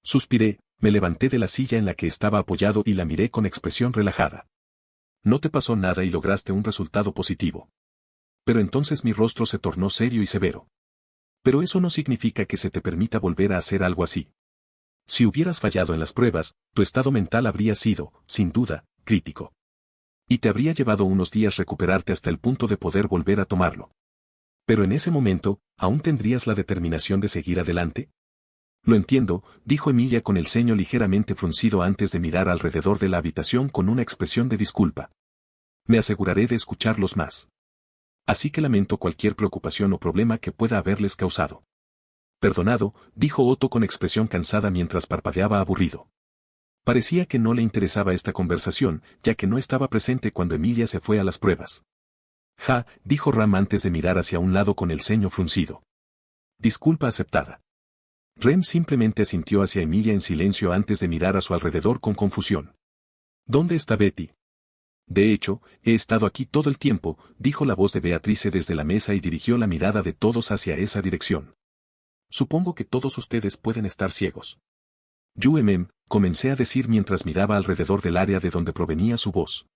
Suspiré, me levanté de la silla en la que estaba apoyado y la miré con expresión relajada. No te pasó nada y lograste un resultado positivo. Pero entonces mi rostro se tornó serio y severo. Pero eso no significa que se te permita volver a hacer algo así. Si hubieras fallado en las pruebas, tu estado mental habría sido, sin duda, crítico. Y te habría llevado unos días recuperarte hasta el punto de poder volver a tomarlo. Pero en ese momento, ¿aún tendrías la determinación de seguir adelante? Lo entiendo, dijo Emilia con el ceño ligeramente fruncido antes de mirar alrededor de la habitación con una expresión de disculpa. Me aseguraré de escucharlos más. Así que lamento cualquier preocupación o problema que pueda haberles causado. Perdonado, dijo Otto con expresión cansada mientras parpadeaba aburrido. Parecía que no le interesaba esta conversación, ya que no estaba presente cuando Emilia se fue a las pruebas. Ja, dijo Ram antes de mirar hacia un lado con el ceño fruncido. Disculpa aceptada. Rem simplemente asintió hacia Emilia en silencio antes de mirar a su alrededor con confusión. ¿Dónde está Betty? De hecho, he estado aquí todo el tiempo, dijo la voz de Beatrice desde la mesa y dirigió la mirada de todos hacia esa dirección. Supongo que todos ustedes pueden estar ciegos. Comencé a decir mientras miraba alrededor del área de donde provenía su voz.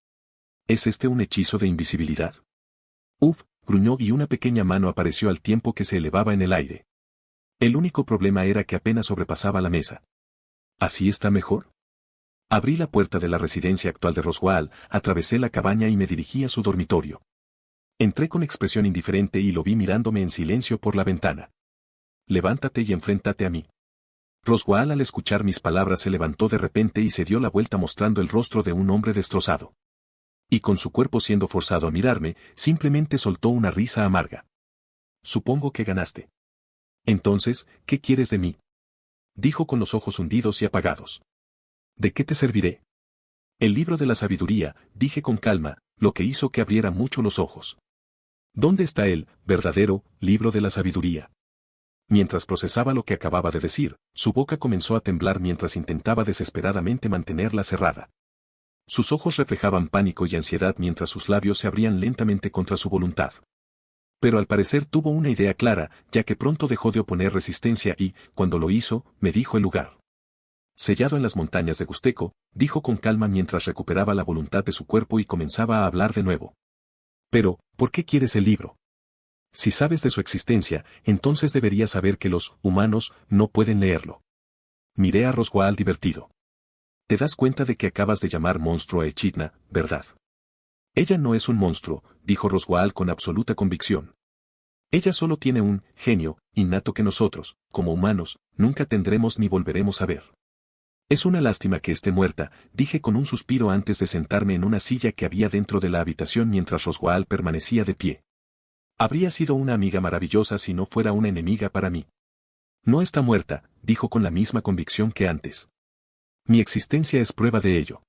¿Es este un hechizo de invisibilidad? Uf, gruñó y una pequeña mano apareció al tiempo que se elevaba en el aire. El único problema era que apenas sobrepasaba la mesa. ¿Así está mejor? Abrí la puerta de la residencia actual de Roswell, atravesé la cabaña y me dirigí a su dormitorio. Entré con expresión indiferente y lo vi mirándome en silencio por la ventana. Levántate y enfréntate a mí. Roswell al escuchar mis palabras se levantó de repente y se dio la vuelta mostrando el rostro de un hombre destrozado. Y con su cuerpo siendo forzado a mirarme, simplemente soltó una risa amarga. Supongo que ganaste. Entonces, ¿qué quieres de mí? Dijo con los ojos hundidos y apagados. ¿De qué te serviré? El libro de la sabiduría, dije con calma, lo que hizo que abriera mucho los ojos. ¿Dónde está el verdadero libro de la sabiduría? Mientras procesaba lo que acababa de decir, su boca comenzó a temblar mientras intentaba desesperadamente mantenerla cerrada. Sus ojos reflejaban pánico y ansiedad mientras sus labios se abrían lentamente contra su voluntad. Pero al parecer tuvo una idea clara, ya que pronto dejó de oponer resistencia y, cuando lo hizo, me dijo el lugar. Sellado en las montañas de Gusteco, dijo con calma mientras recuperaba la voluntad de su cuerpo y comenzaba a hablar de nuevo. Pero, ¿por qué quieres el libro? Si sabes de su existencia, entonces deberías saber que los humanos no pueden leerlo. Miré a Roswaal divertido. Te das cuenta de que acabas de llamar monstruo a Echidna, ¿verdad? Ella no es un monstruo, dijo Roswaal con absoluta convicción. Ella solo tiene un genio innato que nosotros, como humanos, nunca tendremos ni volveremos a ver. Es una lástima que esté muerta, dije con un suspiro antes de sentarme en una silla que había dentro de la habitación mientras Roswaal permanecía de pie. Habría sido una amiga maravillosa si no fuera una enemiga para mí. No está muerta, dijo con la misma convicción que antes. Mi existencia es prueba de ello.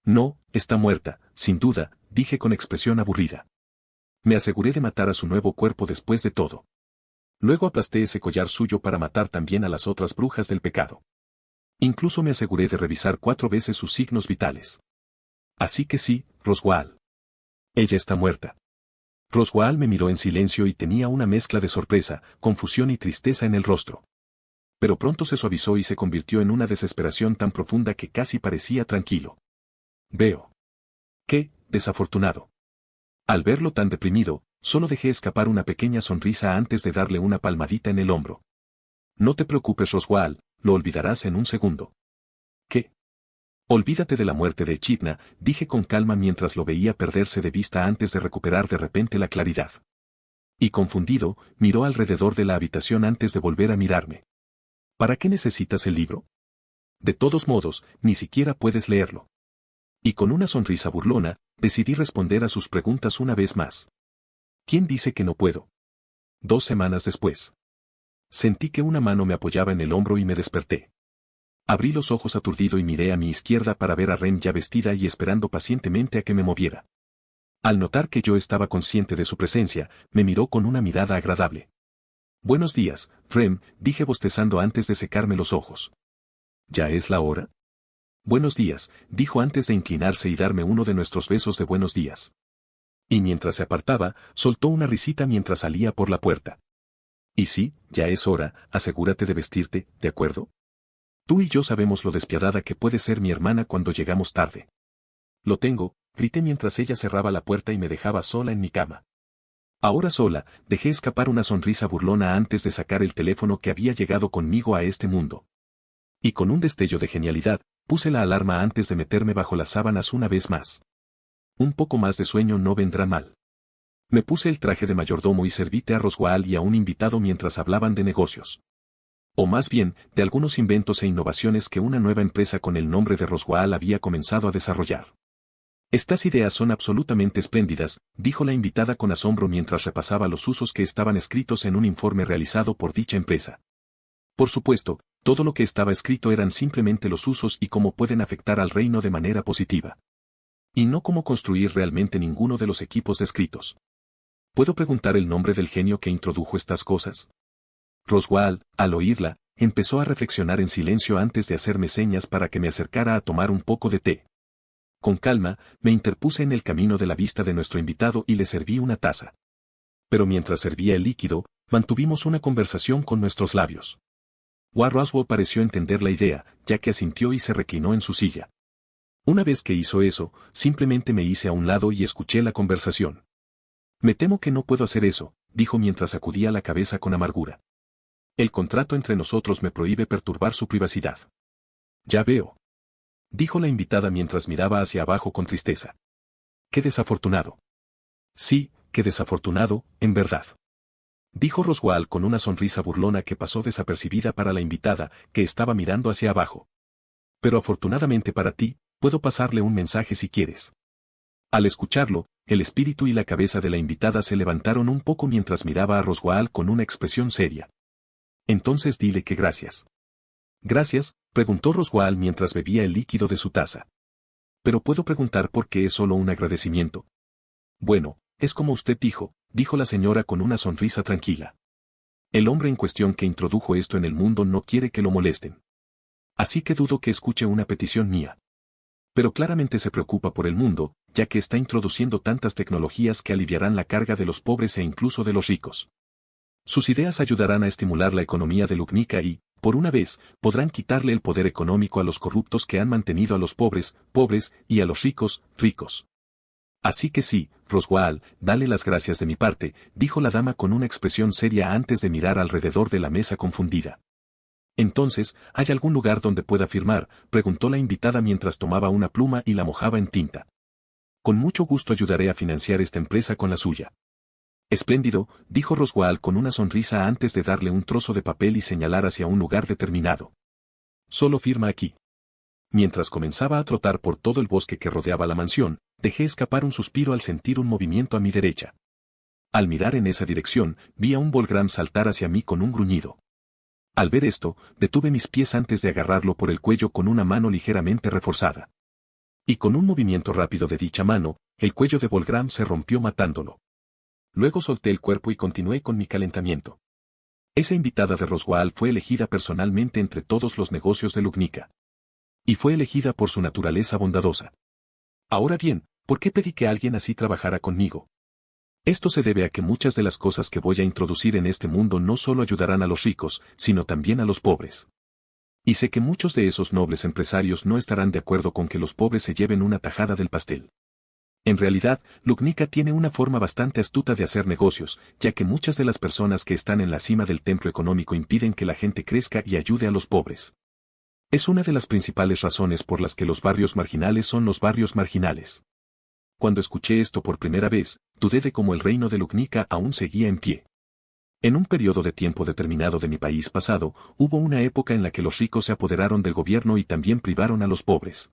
No, está muerta, sin duda, dije con expresión aburrida. Me aseguré de matar a su nuevo cuerpo después de todo. Luego aplasté ese collar suyo para matar también a las otras brujas del pecado. Incluso me aseguré de revisar 4 veces sus signos vitales. Así que sí, Roswaal. Ella está muerta. Roswaal me miró en silencio y tenía una mezcla de sorpresa, confusión y tristeza en el rostro. Pero pronto se suavizó y se convirtió en una desesperación tan profunda que casi parecía tranquilo. Veo. ¡Qué desafortunado! Al verlo tan deprimido, solo dejé escapar una pequeña sonrisa antes de darle una palmadita en el hombro. No te preocupes, Roswaal, lo olvidarás en un segundo. ¿Qué? Olvídate de la muerte de Echidna, dije con calma mientras lo veía perderse de vista antes de recuperar de repente la claridad. Y confundido, miró alrededor de la habitación antes de volver a mirarme. ¿Para qué necesitas el libro? De todos modos, ni siquiera puedes leerlo. Y con una sonrisa burlona, decidí responder a sus preguntas una vez más. ¿Quién dice que no puedo? 2 semanas después. Sentí que una mano me apoyaba en el hombro y me desperté. Abrí los ojos aturdido y miré a mi izquierda para ver a Rem ya vestida y esperando pacientemente a que me moviera. Al notar que yo estaba consciente de su presencia, me miró con una mirada agradable. Buenos días, Rem, dije bostezando antes de secarme los ojos. ¿Ya es la hora? Buenos días, dijo antes de inclinarse y darme uno de nuestros besos de buenos días. Y mientras se apartaba, soltó una risita mientras salía por la puerta. Y sí, ya es hora, asegúrate de vestirte, ¿de acuerdo? Tú y yo sabemos lo despiadada que puede ser mi hermana cuando llegamos tarde. Lo tengo, grité mientras ella cerraba la puerta y me dejaba sola en mi cama. Ahora sola, dejé escapar una sonrisa burlona antes de sacar el teléfono que había llegado conmigo a este mundo. Y con un destello de genialidad, puse la alarma antes de meterme bajo las sábanas una vez más. Un poco más de sueño no vendrá mal. Me puse el traje de mayordomo y serví té a Roswaal y a un invitado mientras hablaban de negocios. O más bien, de algunos inventos e innovaciones que una nueva empresa con el nombre de Roswaal había comenzado a desarrollar. Estas ideas son absolutamente espléndidas, dijo la invitada con asombro mientras repasaba los usos que estaban escritos en un informe realizado por dicha empresa. Por supuesto, todo lo que estaba escrito eran simplemente los usos y cómo pueden afectar al reino de manera positiva. Y no cómo construir realmente ninguno de los equipos descritos. ¿Puedo preguntar el nombre del genio que introdujo estas cosas? Roswaal, al oírla, empezó a reflexionar en silencio antes de hacerme señas para que me acercara a tomar un poco de té. Con calma, me interpuse en el camino de la vista de nuestro invitado y le serví una taza. Pero mientras servía el líquido, mantuvimos una conversación con nuestros labios. Roswaal pareció entender la idea, ya que asintió y se reclinó en su silla. Una vez que hizo eso, simplemente me hice a un lado y escuché la conversación. Me temo que no puedo hacer eso, dijo mientras sacudía la cabeza con amargura. El contrato entre nosotros me prohíbe perturbar su privacidad. Ya veo. Dijo la invitada mientras miraba hacia abajo con tristeza. Qué desafortunado. Sí, qué desafortunado, en verdad. Dijo Roswaal con una sonrisa burlona que pasó desapercibida para la invitada, que estaba mirando hacia abajo. Pero afortunadamente para ti, puedo pasarle un mensaje si quieres. Al escucharlo, el espíritu y la cabeza de la invitada se levantaron un poco mientras miraba a Roswaal con una expresión seria. Entonces dile que gracias. ¿Gracias?, preguntó Roswaal mientras bebía el líquido de su taza. ¿Pero puedo preguntar por qué es solo un agradecimiento? Bueno, es como usted dijo la señora con una sonrisa tranquila. El hombre en cuestión que introdujo esto en el mundo no quiere que lo molesten. Así que dudo que escuche una petición mía. Pero claramente se preocupa por el mundo, ya que está introduciendo tantas tecnologías que aliviarán la carga de los pobres e incluso de los ricos. Sus ideas ayudarán a estimular la economía de Lugnica y, por una vez, podrán quitarle el poder económico a los corruptos que han mantenido a los pobres, pobres, y a los ricos, ricos. Así que sí, Roswaal, dale las gracias de mi parte, dijo la dama con una expresión seria antes de mirar alrededor de la mesa confundida. Entonces, ¿hay algún lugar donde pueda firmar?, preguntó la invitada mientras tomaba una pluma y la mojaba en tinta. Con mucho gusto ayudaré a financiar esta empresa con la suya. Espléndido, dijo Roswaal con una sonrisa antes de darle un trozo de papel y señalar hacia un lugar determinado. Solo firma aquí. Mientras comenzaba a trotar por todo el bosque que rodeaba la mansión, dejé escapar un suspiro al sentir un movimiento a mi derecha. Al mirar en esa dirección, vi a un Volgram saltar hacia mí con un gruñido. Al ver esto, detuve mis pies antes de agarrarlo por el cuello con una mano ligeramente reforzada. Y con un movimiento rápido de dicha mano, el cuello de Volgram se rompió matándolo. Luego solté el cuerpo y continué con mi calentamiento. Esa invitada de Roswaal fue elegida personalmente entre todos los negocios de Lugnica. Y fue elegida por su naturaleza bondadosa. Ahora bien, ¿por qué pedí que alguien así trabajara conmigo? Esto se debe a que muchas de las cosas que voy a introducir en este mundo no solo ayudarán a los ricos, sino también a los pobres. Y sé que muchos de esos nobles empresarios no estarán de acuerdo con que los pobres se lleven una tajada del pastel. En realidad, Lugnica tiene una forma bastante astuta de hacer negocios, ya que muchas de las personas que están en la cima del templo económico impiden que la gente crezca y ayude a los pobres. Es una de las principales razones por las que los barrios marginales son los barrios marginales. Cuando escuché esto por primera vez, dudé de cómo el reino de Lugnica aún seguía en pie. En un periodo de tiempo determinado de mi país pasado, hubo una época en la que los ricos se apoderaron del gobierno y también privaron a los pobres.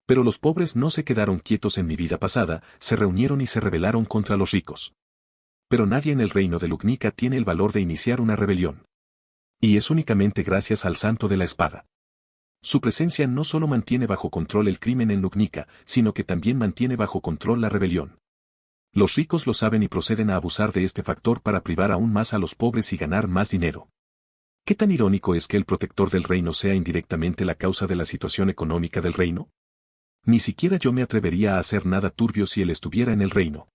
Pero los pobres no se quedaron quietos en mi vida pasada, se reunieron y se rebelaron contra los ricos. Pero nadie en el reino de Lugnica tiene el valor de iniciar una rebelión. Y es únicamente gracias al Santo de la Espada. Su presencia no solo mantiene bajo control el crimen en Lugnica, sino que también mantiene bajo control la rebelión. Los ricos lo saben y proceden a abusar de este factor para privar aún más a los pobres y ganar más dinero. ¿Qué tan irónico es que el protector del reino sea indirectamente la causa de la situación económica del reino? Ni siquiera yo me atrevería a hacer nada turbio si él estuviera en el reino.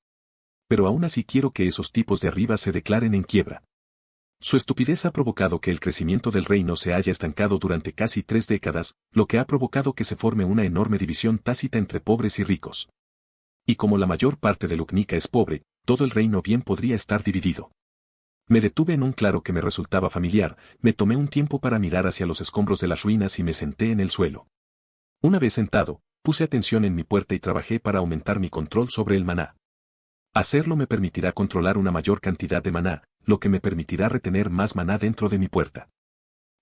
Pero aún así quiero que esos tipos de arriba se declaren en quiebra. Su estupidez ha provocado que el crecimiento del reino se haya estancado durante casi 3 décadas, lo que ha provocado que se forme una enorme división tácita entre pobres y ricos. Y como la mayor parte de Lugnica es pobre, todo el reino bien podría estar dividido. Me detuve en un claro que me resultaba familiar, me tomé un tiempo para mirar hacia los escombros de las ruinas y me senté en el suelo. Una vez sentado, puse atención en mi puerta y trabajé para aumentar mi control sobre el maná. Hacerlo me permitirá controlar una mayor cantidad de maná, lo que me permitirá retener más maná dentro de mi puerta.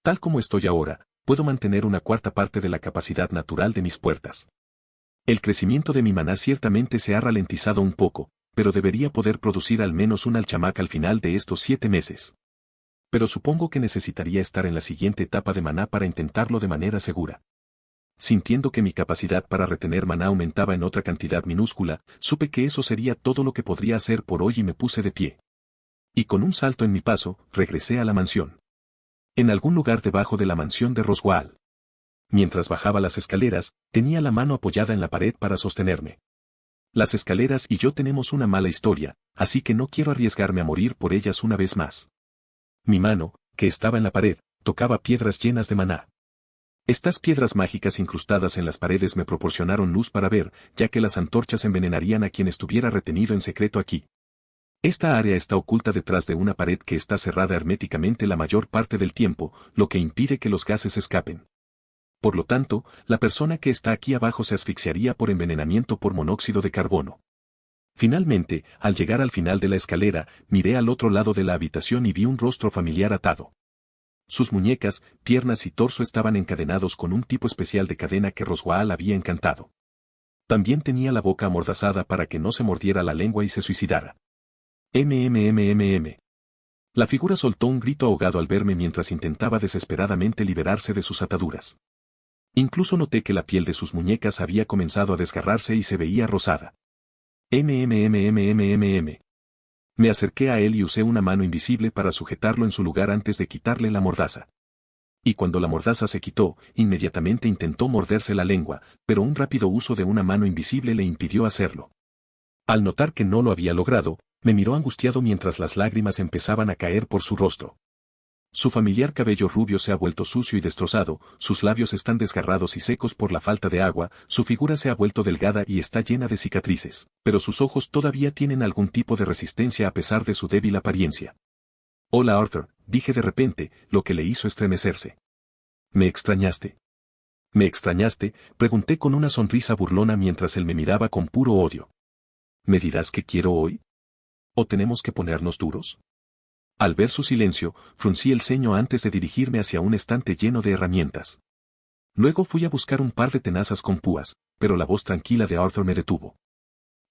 Tal como estoy ahora, puedo mantener una cuarta parte de la capacidad natural de mis puertas. El crecimiento de mi maná ciertamente se ha ralentizado un poco, pero debería poder producir al menos un alchamac al final de estos 7 meses. Pero supongo que necesitaría estar en la siguiente etapa de maná para intentarlo de manera segura. Sintiendo que mi capacidad para retener maná aumentaba en otra cantidad minúscula, supe que eso sería todo lo que podría hacer por hoy y me puse de pie. Y con un salto en mi paso, regresé a la mansión. En algún lugar debajo de la mansión de Roswaal. Mientras bajaba las escaleras, tenía la mano apoyada en la pared para sostenerme. Las escaleras y yo tenemos una mala historia, así que no quiero arriesgarme a morir por ellas una vez más. Mi mano, que estaba en la pared, tocaba piedras llenas de maná. Estas piedras mágicas incrustadas en las paredes me proporcionaron luz para ver, ya que las antorchas envenenarían a quien estuviera retenido en secreto aquí. Esta área está oculta detrás de una pared que está cerrada herméticamente la mayor parte del tiempo, lo que impide que los gases escapen. Por lo tanto, la persona que está aquí abajo se asfixiaría por envenenamiento por monóxido de carbono. Finalmente, al llegar al final de la escalera, miré al otro lado de la habitación y vi un rostro familiar atado. Sus muñecas, piernas y torso estaban encadenados con un tipo especial de cadena que Roswaal había encantado. También tenía la boca amordazada para que no se mordiera la lengua y se suicidara. MMMMM. La figura soltó un grito ahogado al verme mientras intentaba desesperadamente liberarse de sus ataduras. Incluso noté que la piel de sus muñecas había comenzado a desgarrarse y se veía rosada. MMMMMMM. Me acerqué a él y usé una mano invisible para sujetarlo en su lugar antes de quitarle la mordaza. Y cuando la mordaza se quitó, inmediatamente intentó morderse la lengua, pero un rápido uso de una mano invisible le impidió hacerlo. Al notar que no lo había logrado, me miró angustiado mientras las lágrimas empezaban a caer por su rostro. Su familiar cabello rubio se ha vuelto sucio y destrozado, sus labios están desgarrados y secos por la falta de agua, su figura se ha vuelto delgada y está llena de cicatrices, pero sus ojos todavía tienen algún tipo de resistencia a pesar de su débil apariencia. Hola Arthur, dije de repente, lo que le hizo estremecerse. ¿Me extrañaste? ¿Me extrañaste?, pregunté con una sonrisa burlona mientras él me miraba con puro odio. ¿Me dirás qué quiero hoy? ¿O tenemos que ponernos duros? Al ver su silencio, fruncí el ceño antes de dirigirme hacia un estante lleno de herramientas. Luego fui a buscar un par de tenazas con púas, pero la voz tranquila de Arthur me detuvo.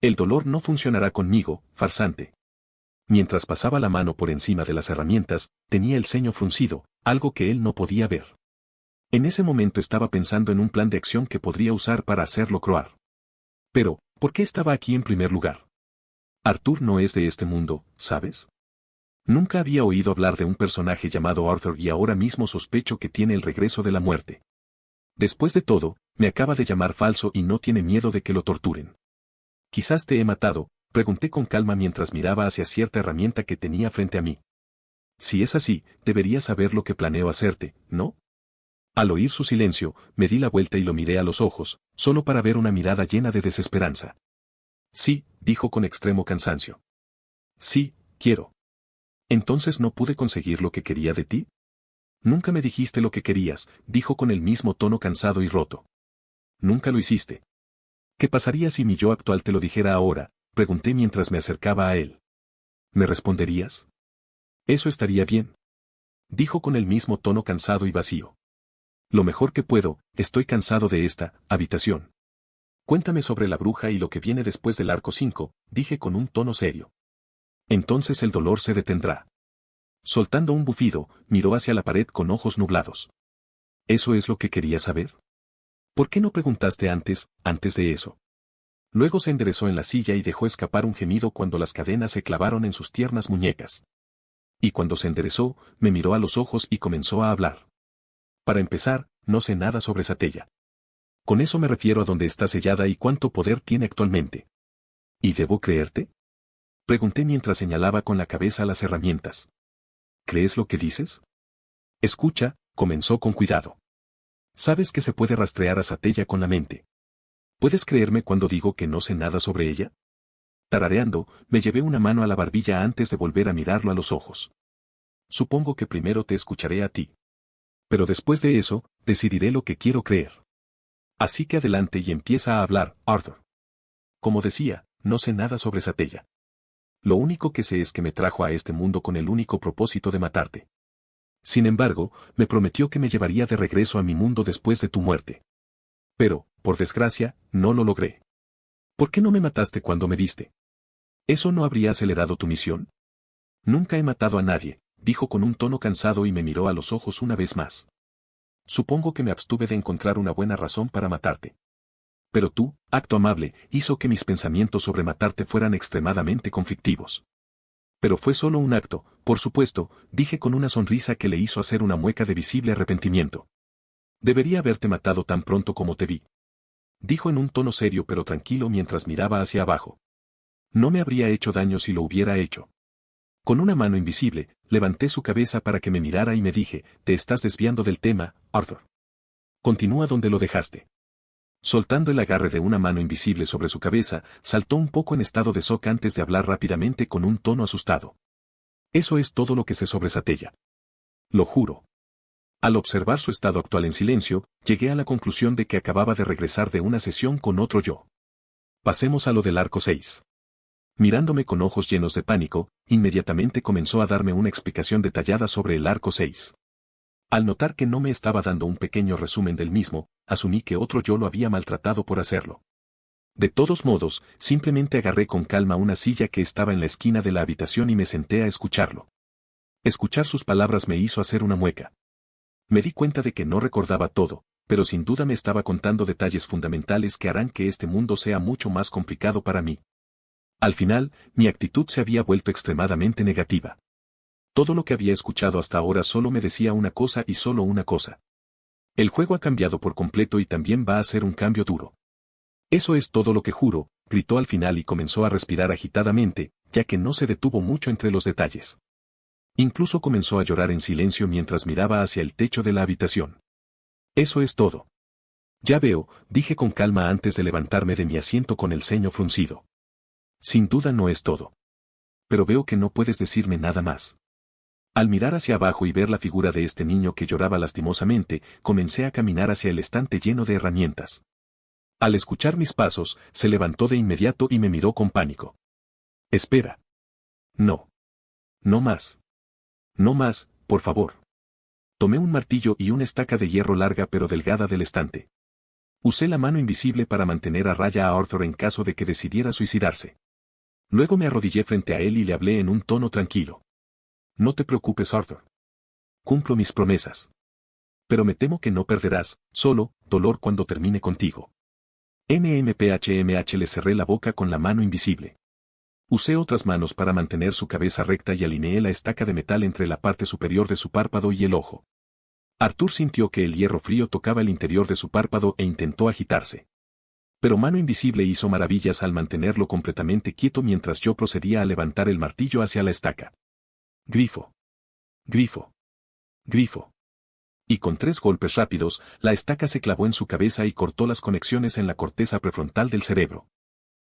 El dolor no funcionará conmigo, farsante. Mientras pasaba la mano por encima de las herramientas, tenía el ceño fruncido, algo que él no podía ver. En ese momento estaba pensando en un plan de acción que podría usar para hacerlo croar. Pero, ¿por qué estaba aquí en primer lugar? Arthur no es de este mundo, ¿sabes? Nunca había oído hablar de un personaje llamado Arthur y ahora mismo sospecho que tiene el regreso de la muerte. Después de todo, me acaba de llamar falso y no tiene miedo de que lo torturen. Quizás te he matado, pregunté con calma mientras miraba hacia cierta herramienta que tenía frente a mí. Si es así, deberías saber lo que planeo hacerte, ¿no? Al oír su silencio, me di la vuelta y lo miré a los ojos, solo para ver una mirada llena de desesperanza. Sí, dijo con extremo cansancio. Sí, quiero. ¿Entonces no pude conseguir lo que quería de ti? Nunca me dijiste lo que querías, dijo con el mismo tono cansado y roto. Nunca lo hiciste. ¿Qué pasaría si mi yo actual te lo dijera ahora?, pregunté mientras me acercaba a él. ¿Me responderías? Eso estaría bien. Dijo con el mismo tono cansado y vacío. Lo mejor que puedo, estoy cansado de esta habitación. Cuéntame sobre la bruja y lo que viene después del arco 5, dije con un tono serio. Entonces el dolor se detendrá. Soltando un bufido, miró hacia la pared con ojos nublados. ¿Eso es lo que quería saber? ¿Por qué no preguntaste antes de eso? Luego se enderezó en la silla y dejó escapar un gemido cuando las cadenas se clavaron en sus tiernas muñecas. Y cuando se enderezó, me miró a los ojos y comenzó a hablar. Para empezar, no sé nada sobre Satella. Con eso me refiero a dónde está sellada y cuánto poder tiene actualmente. ¿Y debo creerte? Pregunté mientras señalaba con la cabeza las herramientas. ¿Crees lo que dices? Escucha, comenzó con cuidado. ¿Sabes que se puede rastrear a Satella con la mente? ¿Puedes creerme cuando digo que no sé nada sobre ella? Tarareando, me llevé una mano a la barbilla antes de volver a mirarlo a los ojos. Supongo que primero te escucharé a ti. Pero después de eso, decidiré lo que quiero creer. Así que adelante y empieza a hablar, Arthur. Como decía, no sé nada sobre Satella. Lo único que sé es que me trajo a este mundo con el único propósito de matarte. Sin embargo, me prometió que me llevaría de regreso a mi mundo después de tu muerte. Pero, por desgracia, no lo logré. ¿Por qué no me mataste cuando me viste? ¿Eso no habría acelerado tu misión? Nunca he matado a nadie, dijo con un tono cansado y me miró a los ojos una vez más. Supongo que me abstuve de encontrar una buena razón para matarte. Pero tú, acto amable, hizo que mis pensamientos sobre matarte fueran extremadamente conflictivos. Pero fue solo un acto, por supuesto, dije con una sonrisa que le hizo hacer una mueca de visible arrepentimiento. Debería haberte matado tan pronto como te vi. Dijo en un tono serio pero tranquilo mientras miraba hacia abajo. No me habría hecho daño si lo hubiera hecho. Con una mano invisible, levanté su cabeza para que me mirara y me dije, te estás desviando del tema, Arthur. Continúa donde lo dejaste. Soltando el agarre de una mano invisible sobre su cabeza, saltó un poco en estado de shock antes de hablar rápidamente con un tono asustado. Eso es todo lo que sé sobre Satella. Lo juro. Al observar su estado actual en silencio, llegué a la conclusión de que acababa de regresar de una sesión con otro yo. Pasemos a lo del arco 6. Mirándome con ojos llenos de pánico, inmediatamente comenzó a darme una explicación detallada sobre el arco 6. Al notar que no me estaba dando un pequeño resumen del mismo, asumí que otro yo lo había maltratado por hacerlo. De todos modos, simplemente agarré con calma una silla que estaba en la esquina de la habitación y me senté a escucharlo. Escuchar sus palabras me hizo hacer una mueca. Me di cuenta de que no recordaba todo, pero sin duda me estaba contando detalles fundamentales que harán que este mundo sea mucho más complicado para mí. Al final, mi actitud se había vuelto extremadamente negativa. Todo lo que había escuchado hasta ahora solo me decía una cosa y solo una cosa. El juego ha cambiado por completo y también va a ser un cambio duro. Eso es todo lo que juro, gritó al final y comenzó a respirar agitadamente, ya que no se detuvo mucho entre los detalles. Incluso comenzó a llorar en silencio mientras miraba hacia el techo de la habitación. Eso es todo. Ya veo, dije con calma antes de levantarme de mi asiento con el ceño fruncido. Sin duda no es todo. Pero veo que no puedes decirme nada más. Al mirar hacia abajo y ver la figura de este niño que lloraba lastimosamente, comencé a caminar hacia el estante lleno de herramientas. Al escuchar mis pasos, se levantó de inmediato y me miró con pánico. Espera. No. No más. No más, por favor. Tomé un martillo y una estaca de hierro larga pero delgada del estante. Usé la mano invisible para mantener a raya a Arthur en caso de que decidiera suicidarse. Luego me arrodillé frente a él y le hablé en un tono tranquilo. No te preocupes, Arthur. Cumplo mis promesas. Pero me temo que no perderás, solo, dolor cuando termine contigo. NMPHMH le cerré la boca con la mano invisible. Usé otras manos para mantener su cabeza recta y alineé la estaca de metal entre la parte superior de su párpado y el ojo. Arthur sintió que el hierro frío tocaba el interior de su párpado e intentó agitarse. Pero Mano Invisible hizo maravillas al mantenerlo completamente quieto mientras yo procedía a levantar el martillo hacia la estaca. Grifo. Grifo. Grifo. Y con 3 golpes rápidos, la estaca se clavó en su cabeza y cortó las conexiones en la corteza prefrontal del cerebro.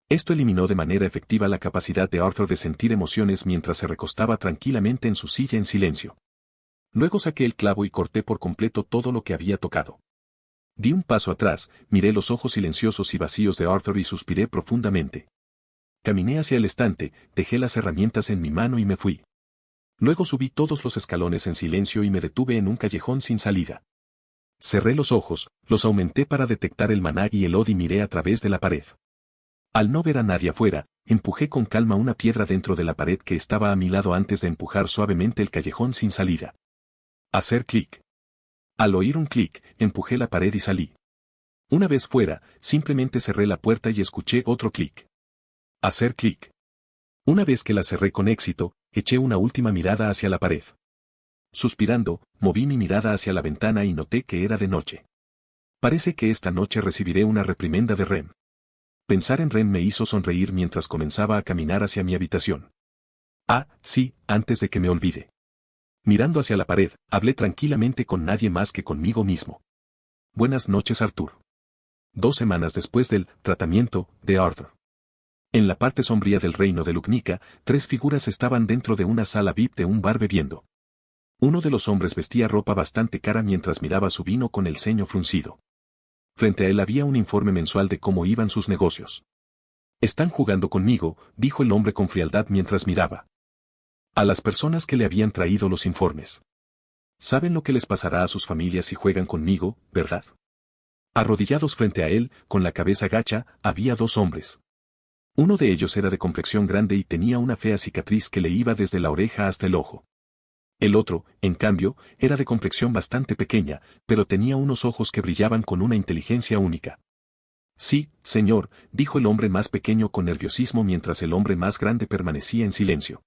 Esto eliminó de manera efectiva la capacidad de Arthur de sentir emociones mientras se recostaba tranquilamente en su silla en silencio. Luego saqué el clavo y corté por completo todo lo que había tocado. Di un paso atrás, miré los ojos silenciosos y vacíos de Arthur y suspiré profundamente. Caminé hacia el estante, dejé las herramientas en mi mano y me fui. Luego subí todos los escalones en silencio y me detuve en un callejón sin salida. Cerré los ojos, los aumenté para detectar el maná y el od y miré a través de la pared. Al no ver a nadie afuera, empujé con calma una piedra dentro de la pared que estaba a mi lado antes de empujar suavemente el callejón sin salida. Hacer clic. Al oír un clic, empujé la pared y salí. Una vez fuera, simplemente cerré la puerta y escuché otro clic. Hacer clic. Una vez que la cerré con éxito, eché una última mirada hacia la pared. Suspirando, moví mi mirada hacia la ventana y noté que era de noche. Parece que esta noche recibiré una reprimenda de Rem. Pensar en Rem me hizo sonreír mientras comenzaba a caminar hacia mi habitación. Ah, sí, antes de que me olvide. Mirando hacia la pared, hablé tranquilamente con nadie más que conmigo mismo. Buenas noches, Arthur. 2 semanas después del tratamiento de Arthur. En la parte sombría del reino de Lugnica, 3 figuras estaban dentro de una sala VIP de un bar bebiendo. Uno de los hombres vestía ropa bastante cara mientras miraba su vino con el ceño fruncido. Frente a él había un informe mensual de cómo iban sus negocios. Están jugando conmigo, dijo el hombre con frialdad mientras miraba a las personas que le habían traído los informes. Saben lo que les pasará a sus familias si juegan conmigo, ¿verdad? Arrodillados frente a él, con la cabeza gacha, había 2 hombres. Uno de ellos era de complexión grande y tenía una fea cicatriz que le iba desde la oreja hasta el ojo. El otro, en cambio, era de complexión bastante pequeña, pero tenía unos ojos que brillaban con una inteligencia única. Sí, señor, dijo el hombre más pequeño con nerviosismo mientras el hombre más grande permanecía en silencio.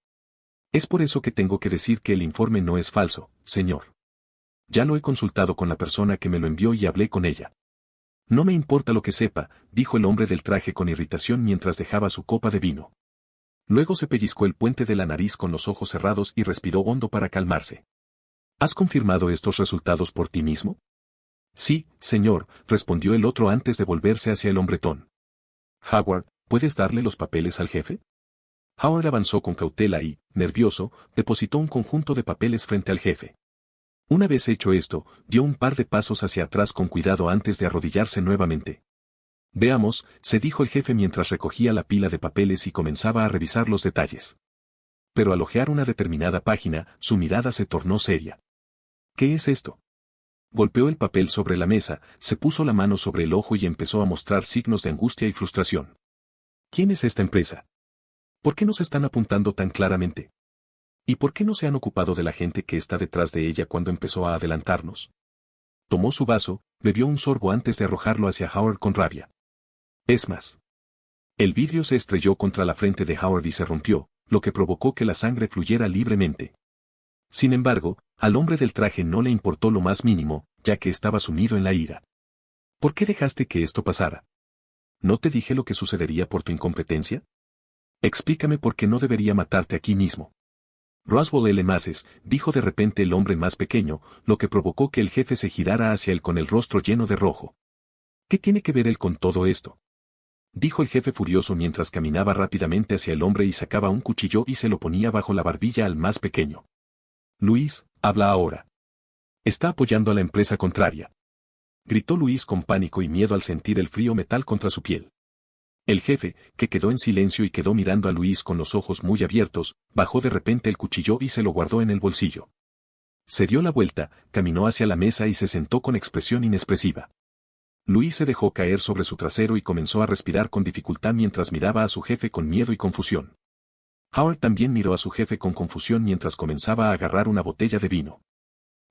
Es por eso que tengo que decir que el informe no es falso, señor. Ya lo he consultado con la persona que me lo envió y hablé con ella. No me importa lo que sepa, dijo el hombre del traje con irritación mientras dejaba su copa de vino. Luego se pellizcó el puente de la nariz con los ojos cerrados y respiró hondo para calmarse. ¿Has confirmado estos resultados por ti mismo? Sí, señor, respondió el otro antes de volverse hacia el hombretón. Howard, ¿puedes darle los papeles al jefe? Howard avanzó con cautela y, nervioso, depositó un conjunto de papeles frente al jefe. Una vez hecho esto, dio un par de pasos hacia atrás con cuidado antes de arrodillarse nuevamente. Veamos, se dijo el jefe mientras recogía la pila de papeles y comenzaba a revisar los detalles. Pero al hojear una determinada página, su mirada se tornó seria. ¿Qué es esto? Golpeó el papel sobre la mesa, se puso la mano sobre el ojo y empezó a mostrar signos de angustia y frustración. ¿Quién es esta empresa? ¿Por qué nos están apuntando tan claramente? ¿Y por qué no se han ocupado de la gente que está detrás de ella cuando empezó a adelantarnos? Tomó su vaso, bebió un sorbo antes de arrojarlo hacia Howard con rabia. Es más. El vidrio se estrelló contra la frente de Howard y se rompió, lo que provocó que la sangre fluyera libremente. Sin embargo, al hombre del traje no le importó lo más mínimo, ya que estaba sumido en la ira. ¿Por qué dejaste que esto pasara? ¿No te dije lo que sucedería por tu incompetencia? Explícame por qué no debería matarte aquí mismo. Roswell L. Maces, dijo de repente el hombre más pequeño, lo que provocó que el jefe se girara hacia él con el rostro lleno de rojo. ¿Qué tiene que ver él con todo esto? Dijo el jefe furioso mientras caminaba rápidamente hacia el hombre y sacaba un cuchillo y se lo ponía bajo la barbilla al más pequeño. Luis, habla ahora. Está apoyando a la empresa contraria. Gritó Luis con pánico y miedo al sentir el frío metal contra su piel. El jefe, que quedó en silencio y quedó mirando a Luis con los ojos muy abiertos, bajó de repente el cuchillo y se lo guardó en el bolsillo. Se dio la vuelta, caminó hacia la mesa y se sentó con expresión inexpresiva. Luis se dejó caer sobre su trasero y comenzó a respirar con dificultad mientras miraba a su jefe con miedo y confusión. Howard también miró a su jefe con confusión mientras comenzaba a agarrar una botella de vino.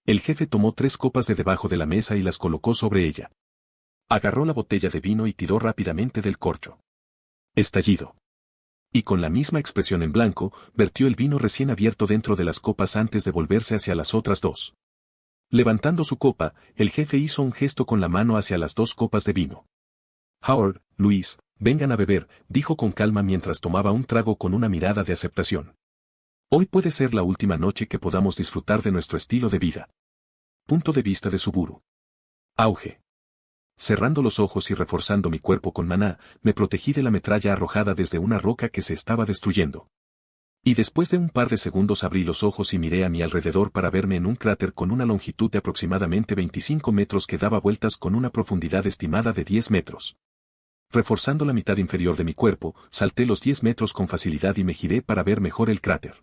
El jefe tomó 3 copas de debajo de la mesa y las colocó sobre ella. Agarró la botella de vino y tiró rápidamente del corcho. Estallido. Y con la misma expresión en blanco, vertió el vino recién abierto dentro de las copas antes de volverse hacia las otras 2. Levantando su copa, el jefe hizo un gesto con la mano hacia las 2 copas de vino. Howard, Luis, vengan a beber, dijo con calma mientras tomaba un trago con una mirada de aceptación. Hoy puede ser la última noche que podamos disfrutar de nuestro estilo de vida. Punto de vista de Subaru. Auge. Cerrando los ojos y reforzando mi cuerpo con maná, me protegí de la metralla arrojada desde una roca que se estaba destruyendo. Y después de un par de segundos abrí los ojos y miré a mi alrededor para verme en un cráter con una longitud de aproximadamente 25 metros que daba vueltas con una profundidad estimada de 10 metros. Reforzando la mitad inferior de mi cuerpo, salté los 10 metros con facilidad y me giré para ver mejor el cráter.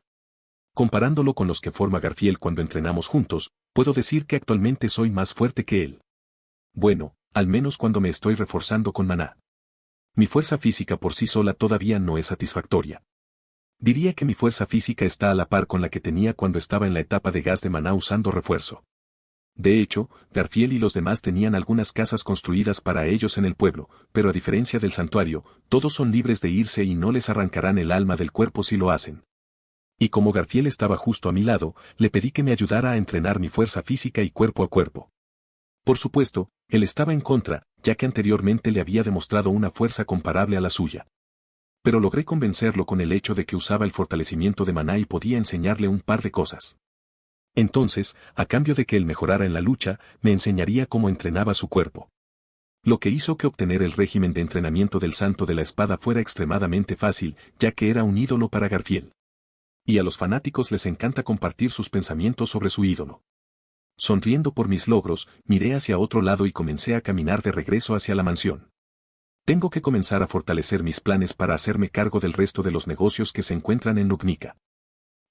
Comparándolo con los que forma Garfield cuando entrenamos juntos, puedo decir que actualmente soy más fuerte que él. Bueno, al menos cuando me estoy reforzando con maná. Mi fuerza física por sí sola todavía no es satisfactoria. Diría que mi fuerza física está a la par con la que tenía cuando estaba en la etapa de gas de maná usando refuerzo. De hecho, Garfield y los demás tenían algunas casas construidas para ellos en el pueblo, pero a diferencia del santuario, todos son libres de irse y no les arrancarán el alma del cuerpo si lo hacen. Y como Garfield estaba justo a mi lado, le pedí que me ayudara a entrenar mi fuerza física y cuerpo a cuerpo. Por supuesto, él estaba en contra, ya que anteriormente le había demostrado una fuerza comparable a la suya. Pero logré convencerlo con el hecho de que usaba el fortalecimiento de maná y podía enseñarle un par de cosas. Entonces, a cambio de que él mejorara en la lucha, me enseñaría cómo entrenaba su cuerpo. Lo que hizo que obtener el régimen de entrenamiento del Santo de la Espada fuera extremadamente fácil, ya que era un ídolo para Garfield. Y a los fanáticos les encanta compartir sus pensamientos sobre su ídolo. Sonriendo por mis logros, miré hacia otro lado y comencé a caminar de regreso hacia la mansión. Tengo que comenzar a fortalecer mis planes para hacerme cargo del resto de los negocios que se encuentran en Lubnica.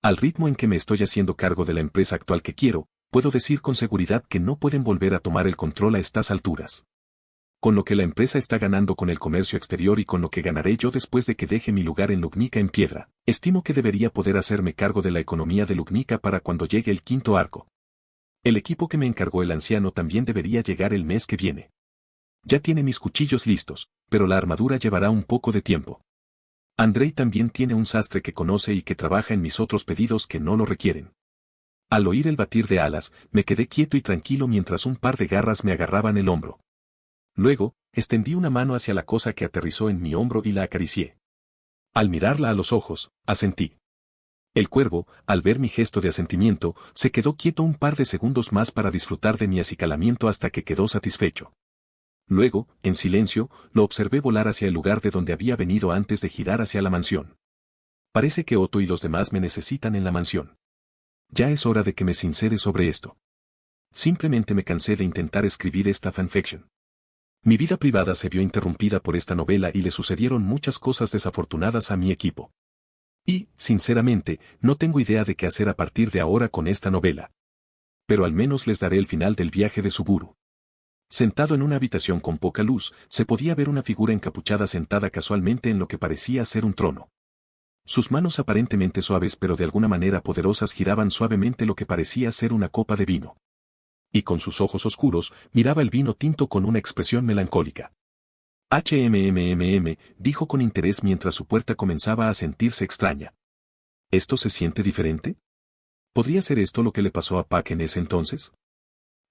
Al ritmo en que me estoy haciendo cargo de la empresa actual que quiero, puedo decir con seguridad que no pueden volver a tomar el control a estas alturas. Con lo que la empresa está ganando con el comercio exterior y con lo que ganaré yo después de que deje mi lugar en Lubnica en piedra, estimo que debería poder hacerme cargo de la economía de Lubnica para cuando llegue el 5.º arco. El equipo que me encargó el anciano también debería llegar el mes que viene. Ya tiene mis cuchillos listos, pero la armadura llevará un poco de tiempo. Andrei también tiene un sastre que conoce y que trabaja en mis otros pedidos que no lo requieren. Al oír el batir de alas, me quedé quieto y tranquilo mientras un par de garras me agarraban el hombro. Luego, extendí una mano hacia la cosa que aterrizó en mi hombro y la acaricié. Al mirarla a los ojos, asentí. El cuervo, al ver mi gesto de asentimiento, se quedó quieto un par de segundos más para disfrutar de mi acicalamiento hasta que quedó satisfecho. Luego, en silencio, lo observé volar hacia el lugar de donde había venido antes de girar hacia la mansión. Parece que Otto y los demás me necesitan en la mansión. Ya es hora de que me sincere sobre esto. Simplemente me cansé de intentar escribir esta fanfiction. Mi vida privada se vio interrumpida por esta novela y le sucedieron muchas cosas desafortunadas a mi equipo. Y, sinceramente, no tengo idea de qué hacer a partir de ahora con esta novela. Pero al menos les daré el final del viaje de Subaru. Sentado en una habitación con poca luz, se podía ver una figura encapuchada sentada casualmente en lo que parecía ser un trono. Sus manos aparentemente suaves pero de alguna manera poderosas giraban suavemente lo que parecía ser una copa de vino. Y con sus ojos oscuros, miraba el vino tinto con una expresión melancólica. dijo con interés mientras su puerta comenzaba a sentirse extraña. ¿Esto se siente diferente? ¿Podría ser esto lo que le pasó a Pac en ese entonces?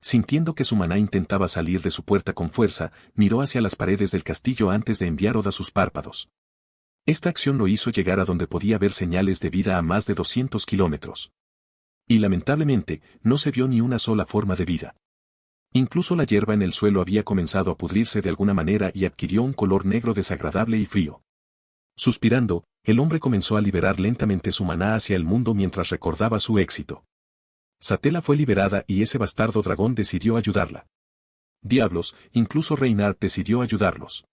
Sintiendo que su maná intentaba salir de su puerta con fuerza, miró hacia las paredes del castillo antes de enviar Oda sus párpados. Esta acción lo hizo llegar a donde podía ver señales de vida a más de 200 kilómetros. Y lamentablemente, no se vio ni una sola forma de vida. Incluso la hierba en el suelo había comenzado a pudrirse de alguna manera y adquirió un color negro desagradable y frío. Suspirando, el hombre comenzó a liberar lentamente su maná hacia el mundo mientras recordaba su éxito. Satela fue liberada y ese bastardo dragón decidió ayudarla. Diablos, incluso Reinhardt decidió ayudarlos.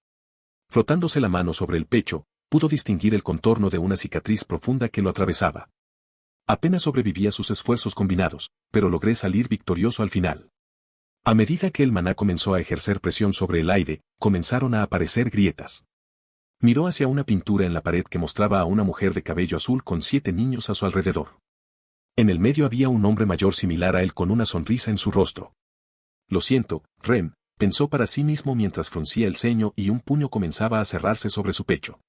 Frotándose la mano sobre el pecho, pudo distinguir el contorno de una cicatriz profunda que lo atravesaba. Apenas sobrevivía a sus esfuerzos combinados, pero logré salir victorioso al final. A medida que el maná comenzó a ejercer presión sobre el aire, comenzaron a aparecer grietas. Miró hacia una pintura en la pared que mostraba a una mujer de cabello azul con 7 niños a su alrededor. En el medio había un hombre mayor similar a él con una sonrisa en su rostro. Lo siento, Rem, pensó para sí mismo mientras fruncía el ceño y un puño comenzaba a cerrarse sobre su pecho.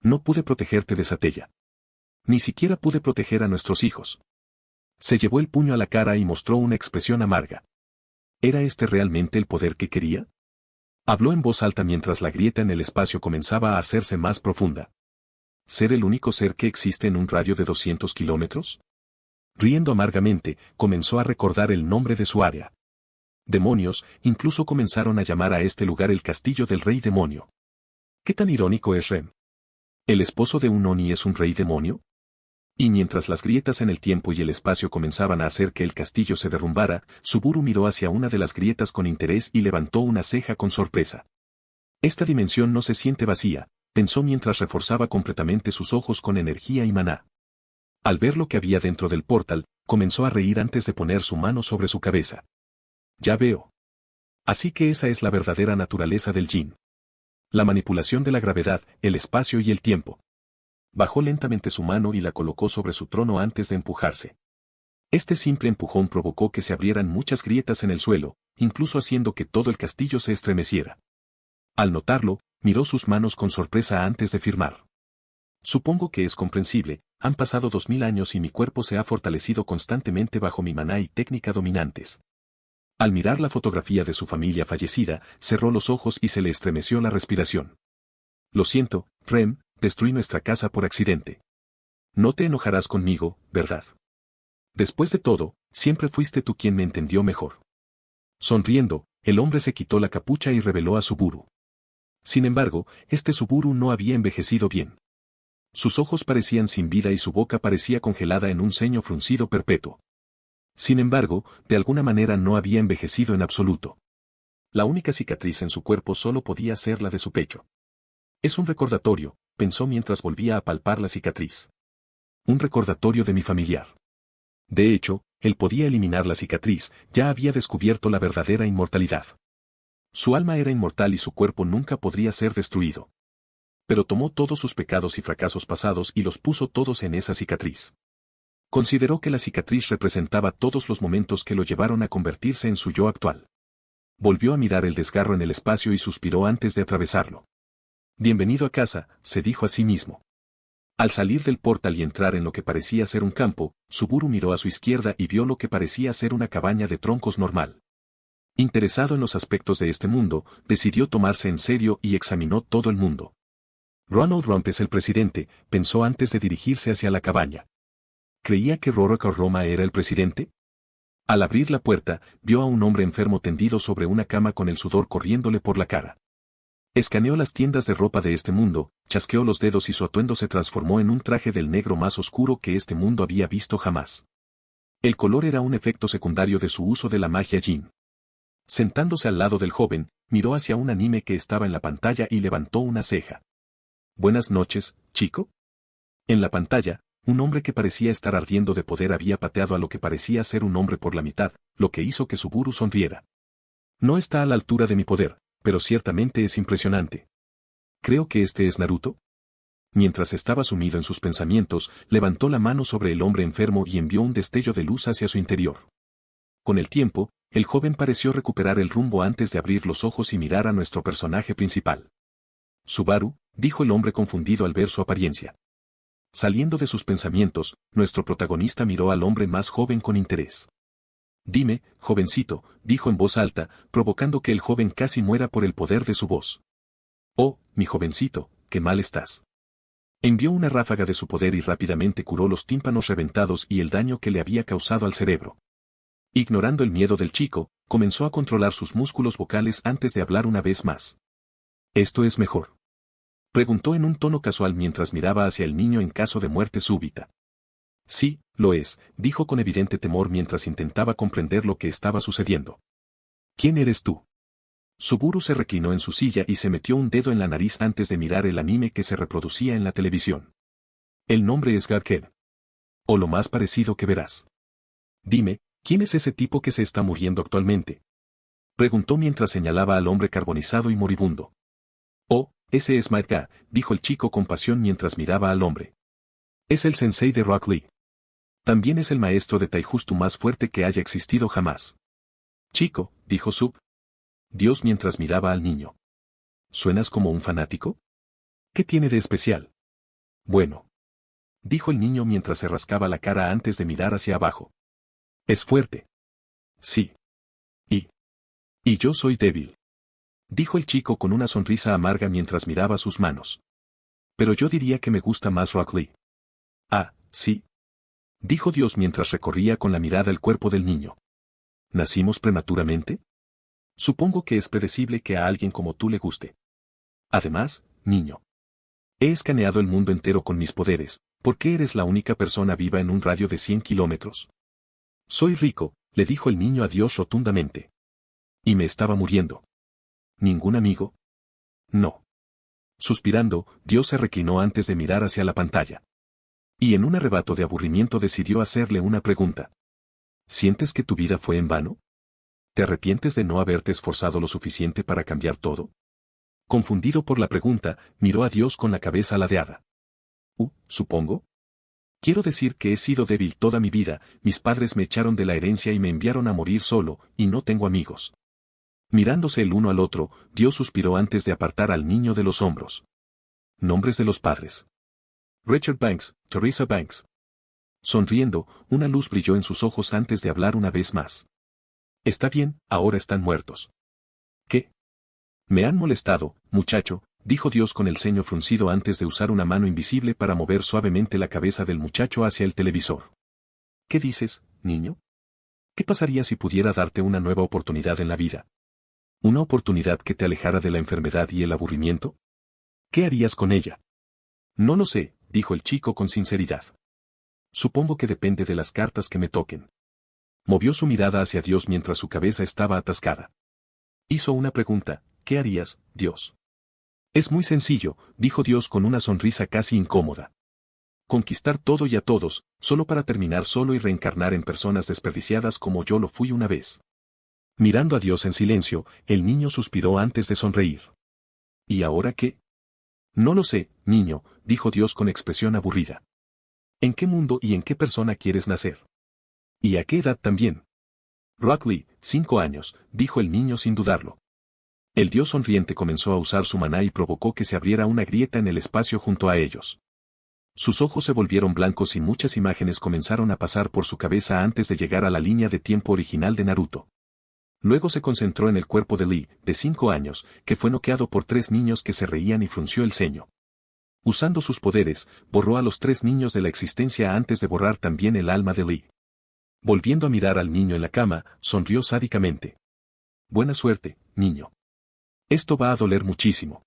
No pude protegerte de Satella. Ni siquiera pude proteger a nuestros hijos. Se llevó el puño a la cara y mostró una expresión amarga. ¿Era este realmente el poder que quería? Habló en voz alta mientras la grieta en el espacio comenzaba a hacerse más profunda. ¿Ser el único ser que existe en un radio de 200 kilómetros? Riendo amargamente, comenzó a recordar el nombre de su área. Demonios, incluso comenzaron a llamar a este lugar el castillo del rey demonio. ¿Qué tan irónico es Rem? ¿El esposo de un Oni es un rey demonio? Y mientras las grietas en el tiempo y el espacio comenzaban a hacer que el castillo se derrumbara, Suburu miró hacia una de las grietas con interés y levantó una ceja con sorpresa. Esta dimensión no se siente vacía, pensó mientras reforzaba completamente sus ojos con energía y maná. Al ver lo que había dentro del portal, comenzó a reír antes de poner su mano sobre su cabeza. Ya veo. Así que esa es la verdadera naturaleza del Jin. La manipulación de la gravedad, el espacio y el tiempo. Bajó lentamente su mano y la colocó sobre su trono antes de empujarse. Este simple empujón provocó que se abrieran muchas grietas en el suelo, incluso haciendo que todo el castillo se estremeciera. Al notarlo, miró sus manos con sorpresa antes de firmar. Supongo que es comprensible, han pasado 2000 años y mi cuerpo se ha fortalecido constantemente bajo mi maná y técnica dominantes. Al mirar la fotografía de su familia fallecida, cerró los ojos y se le estremeció la respiración. Lo siento, Rem, destruí nuestra casa por accidente. No te enojarás conmigo, ¿verdad? Después de todo, siempre fuiste tú quien me entendió mejor. Sonriendo, el hombre se quitó la capucha y reveló a Suburu. Sin embargo, este Suburu no había envejecido bien. Sus ojos parecían sin vida y su boca parecía congelada en un ceño fruncido perpetuo. Sin embargo, de alguna manera no había envejecido en absoluto. La única cicatriz en su cuerpo solo podía ser la de su pecho. Es un recordatorio, pensó mientras volvía a palpar la cicatriz. Un recordatorio de mi familiar. De hecho, él podía eliminar la cicatriz, ya había descubierto la verdadera inmortalidad. Su alma era inmortal y su cuerpo nunca podría ser destruido. Pero tomó todos sus pecados y fracasos pasados y los puso todos en esa cicatriz. Consideró que la cicatriz representaba todos los momentos que lo llevaron a convertirse en su yo actual. Volvió a mirar el desgarro en el espacio y suspiró antes de atravesarlo. Bienvenido a casa, se dijo a sí mismo. Al salir del portal y entrar en lo que parecía ser un campo, Suburu miró a su izquierda y vio lo que parecía ser una cabaña de troncos normal. Interesado en los aspectos de este mundo, decidió tomarse en serio y examinó todo el mundo. Ronald Rump es el presidente, pensó antes de dirigirse hacia la cabaña. ¿Creía que Roroka Roma era el presidente? Al abrir la puerta, vio a un hombre enfermo tendido sobre una cama con el sudor corriéndole por la cara. Escaneó las tiendas de ropa de este mundo, chasqueó los dedos y su atuendo se transformó en un traje del negro más oscuro que este mundo había visto jamás. El color era un efecto secundario de su uso de la magia Jin. Sentándose al lado del joven, miró hacia un anime que estaba en la pantalla y levantó una ceja. Buenas noches, chico. En la pantalla, un hombre que parecía estar ardiendo de poder había pateado a lo que parecía ser un hombre por la mitad, lo que hizo que Suburu sonriera. No está a la altura de mi poder, pero ciertamente es impresionante. Creo que este es Naruto. Mientras estaba sumido en sus pensamientos, levantó la mano sobre el hombre enfermo y envió un destello de luz hacia su interior. Con el tiempo, el joven pareció recuperar el rumbo antes de abrir los ojos y mirar a nuestro personaje principal. Subaru, dijo el hombre confundido al ver su apariencia. Saliendo de sus pensamientos, nuestro protagonista miró al hombre más joven con interés. Dime, jovencito, dijo en voz alta, provocando que el joven casi muera por el poder de su voz. Oh, mi jovencito, qué mal estás. Envió una ráfaga de su poder y rápidamente curó los tímpanos reventados y el daño que le había causado al cerebro. Ignorando el miedo del chico, comenzó a controlar sus músculos vocales antes de hablar una vez más. ¿Esto es mejor?, preguntó en un tono casual mientras miraba hacia el niño en caso de muerte súbita. Sí, lo es, dijo con evidente temor mientras intentaba comprender lo que estaba sucediendo. ¿Quién eres tú? Subaru se reclinó en su silla y se metió un dedo en la nariz antes de mirar el anime que se reproducía en la televisión. El nombre es Garker. O lo más parecido que verás. Dime, ¿quién es ese tipo que se está muriendo actualmente?, preguntó mientras señalaba al hombre carbonizado y moribundo. Oh, ese es Maika, dijo el chico con pasión mientras miraba al hombre. Es el sensei de Rock Lee. También es el maestro de Taijutsu más fuerte que haya existido jamás. Chico, dijo Sub. Dios mientras miraba al niño. ¿Suenas como un fanático? ¿Qué tiene de especial? Bueno, dijo el niño mientras se rascaba la cara antes de mirar hacia abajo. Es fuerte. Sí. Y yo soy débil, dijo el chico con una sonrisa amarga mientras miraba sus manos. Pero yo diría que me gusta más Rock Lee. Ah, sí, dijo Dios mientras recorría con la mirada el cuerpo del niño. ¿Nacimos prematuramente? Supongo que es predecible que a alguien como tú le guste. Además, niño, he escaneado el mundo entero con mis poderes. ¿Por qué eres la única persona viva en un radio de 100 kilómetros? Soy rico, le dijo el niño a Dios rotundamente. Y me estaba muriendo. ¿Ningún amigo? No. Suspirando, Dios se reclinó antes de mirar hacia la pantalla. Y en un arrebato de aburrimiento decidió hacerle una pregunta. ¿Sientes que tu vida fue en vano? ¿Te arrepientes de no haberte esforzado lo suficiente para cambiar todo? Confundido por la pregunta, miró a Dios con la cabeza ladeada. Supongo. Quiero decir que he sido débil toda mi vida, mis padres me echaron de la herencia y me enviaron a morir solo, y no tengo amigos. Mirándose el uno al otro, Dios suspiró antes de apartar al niño de los hombros. Nombres de los padres. Richard Banks, Teresa Banks. Sonriendo, una luz brilló en sus ojos antes de hablar una vez más. Está bien, ahora están muertos. ¿Qué? Me han molestado, muchacho, dijo Dios con el ceño fruncido antes de usar una mano invisible para mover suavemente la cabeza del muchacho hacia el televisor. ¿Qué dices, niño? ¿Qué pasaría si pudiera darte una nueva oportunidad en la vida? ¿Una oportunidad que te alejara de la enfermedad y el aburrimiento? ¿Qué harías con ella? No lo sé, dijo el chico con sinceridad. Supongo que depende de las cartas que me toquen. Movió su mirada hacia Dios mientras su cabeza estaba atascada. Hizo una pregunta, ¿qué harías, Dios? Es muy sencillo, dijo Dios con una sonrisa casi incómoda. Conquistar todo y a todos, solo para terminar solo y reencarnar en personas desperdiciadas como yo lo fui una vez. Mirando a Dios en silencio, el niño suspiró antes de sonreír. ¿Y ahora qué? No lo sé, niño, dijo Dios con expresión aburrida. ¿En qué mundo y en qué persona quieres nacer? ¿Y a qué edad también? Rock Lee, 5 años, dijo el niño sin dudarlo. El Dios sonriente comenzó a usar su maná y provocó que se abriera una grieta en el espacio junto a ellos. Sus ojos se volvieron blancos y muchas imágenes comenzaron a pasar por su cabeza antes de llegar a la línea de tiempo original de Naruto. Luego se concentró en el cuerpo de Lee, de 5 años, que fue noqueado por 3 niños que se reían y frunció el ceño. Usando sus poderes, borró a los 3 niños de la existencia antes de borrar también el alma de Lee. Volviendo a mirar al niño en la cama, sonrió sádicamente. Buena suerte, niño. Esto va a doler muchísimo.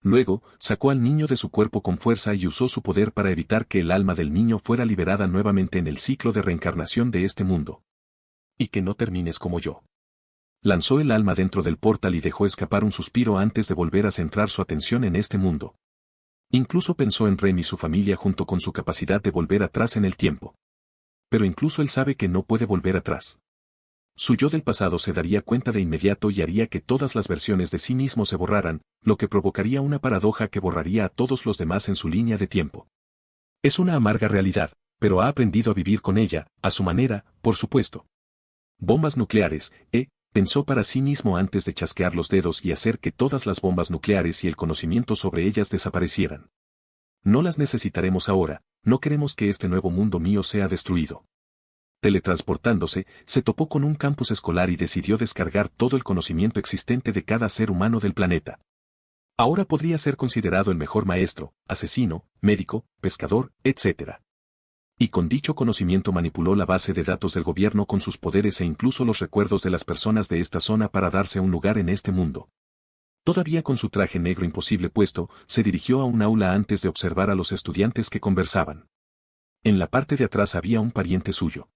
Luego, sacó al niño de su cuerpo con fuerza y usó su poder para evitar que el alma del niño fuera liberada nuevamente en el ciclo de reencarnación de este mundo. Y que no termines como yo. Lanzó el alma dentro del portal y dejó escapar un suspiro antes de volver a centrar su atención en este mundo. Incluso pensó en Rem y su familia junto con su capacidad de volver atrás en el tiempo. Pero incluso él sabe que no puede volver atrás. Su yo del pasado se daría cuenta de inmediato y haría que todas las versiones de sí mismo se borraran, lo que provocaría una paradoja que borraría a todos los demás en su línea de tiempo. Es una amarga realidad, pero ha aprendido a vivir con ella, a su manera, por supuesto. Bombas nucleares, Pensó para sí mismo antes de chasquear los dedos y hacer que todas las bombas nucleares y el conocimiento sobre ellas desaparecieran. No las necesitaremos ahora, no queremos que este nuevo mundo mío sea destruido. Teletransportándose, se topó con un campus escolar y decidió descargar todo el conocimiento existente de cada ser humano del planeta. Ahora podría ser considerado el mejor maestro, asesino, médico, pescador, etc. Y con dicho conocimiento manipuló la base de datos del gobierno con sus poderes e incluso los recuerdos de las personas de esta zona para darse un lugar en este mundo. Todavía con su traje negro imposible puesto, se dirigió a un aula antes de observar a los estudiantes que conversaban. En la parte de atrás había un pariente suyo.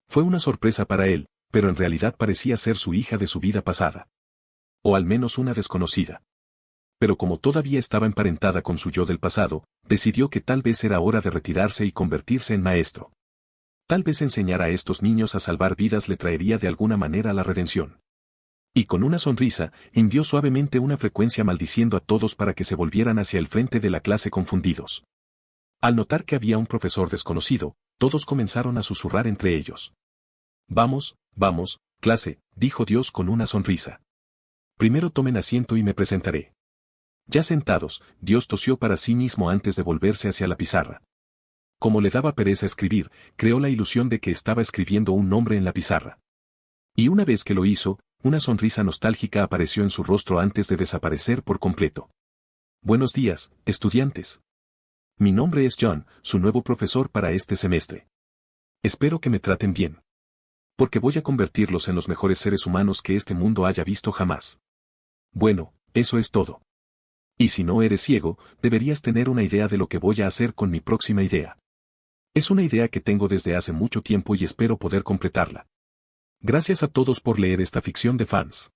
Fue una sorpresa para él, pero en realidad parecía ser su hija de su vida pasada. O al menos una desconocida. Pero como todavía estaba emparentada con su yo del pasado, decidió que tal vez era hora de retirarse y convertirse en maestro. Tal vez enseñar a estos niños a salvar vidas le traería de alguna manera la redención. Y con una sonrisa, envió suavemente una frecuencia maldiciendo a todos para que se volvieran hacia el frente de la clase confundidos. Al notar que había un profesor desconocido, todos comenzaron a susurrar entre ellos. Vamos, vamos, clase, dijo Dios con una sonrisa. Primero tomen asiento y me presentaré. Ya sentados, Dios tosió para sí mismo antes de volverse hacia la pizarra. Como le daba pereza escribir, creó la ilusión de que estaba escribiendo un nombre en la pizarra. Y una vez que lo hizo, una sonrisa nostálgica apareció en su rostro antes de desaparecer por completo. Buenos días, estudiantes. Mi nombre es John, su nuevo profesor para este semestre. Espero que me traten bien. Porque voy a convertirlos en los mejores seres humanos que este mundo haya visto jamás. Bueno, eso es todo. Y si no eres ciego, deberías tener una idea de lo que voy a hacer con mi próxima idea. Es una idea que tengo desde hace mucho tiempo y espero poder completarla. Gracias a todos por leer esta ficción de fans.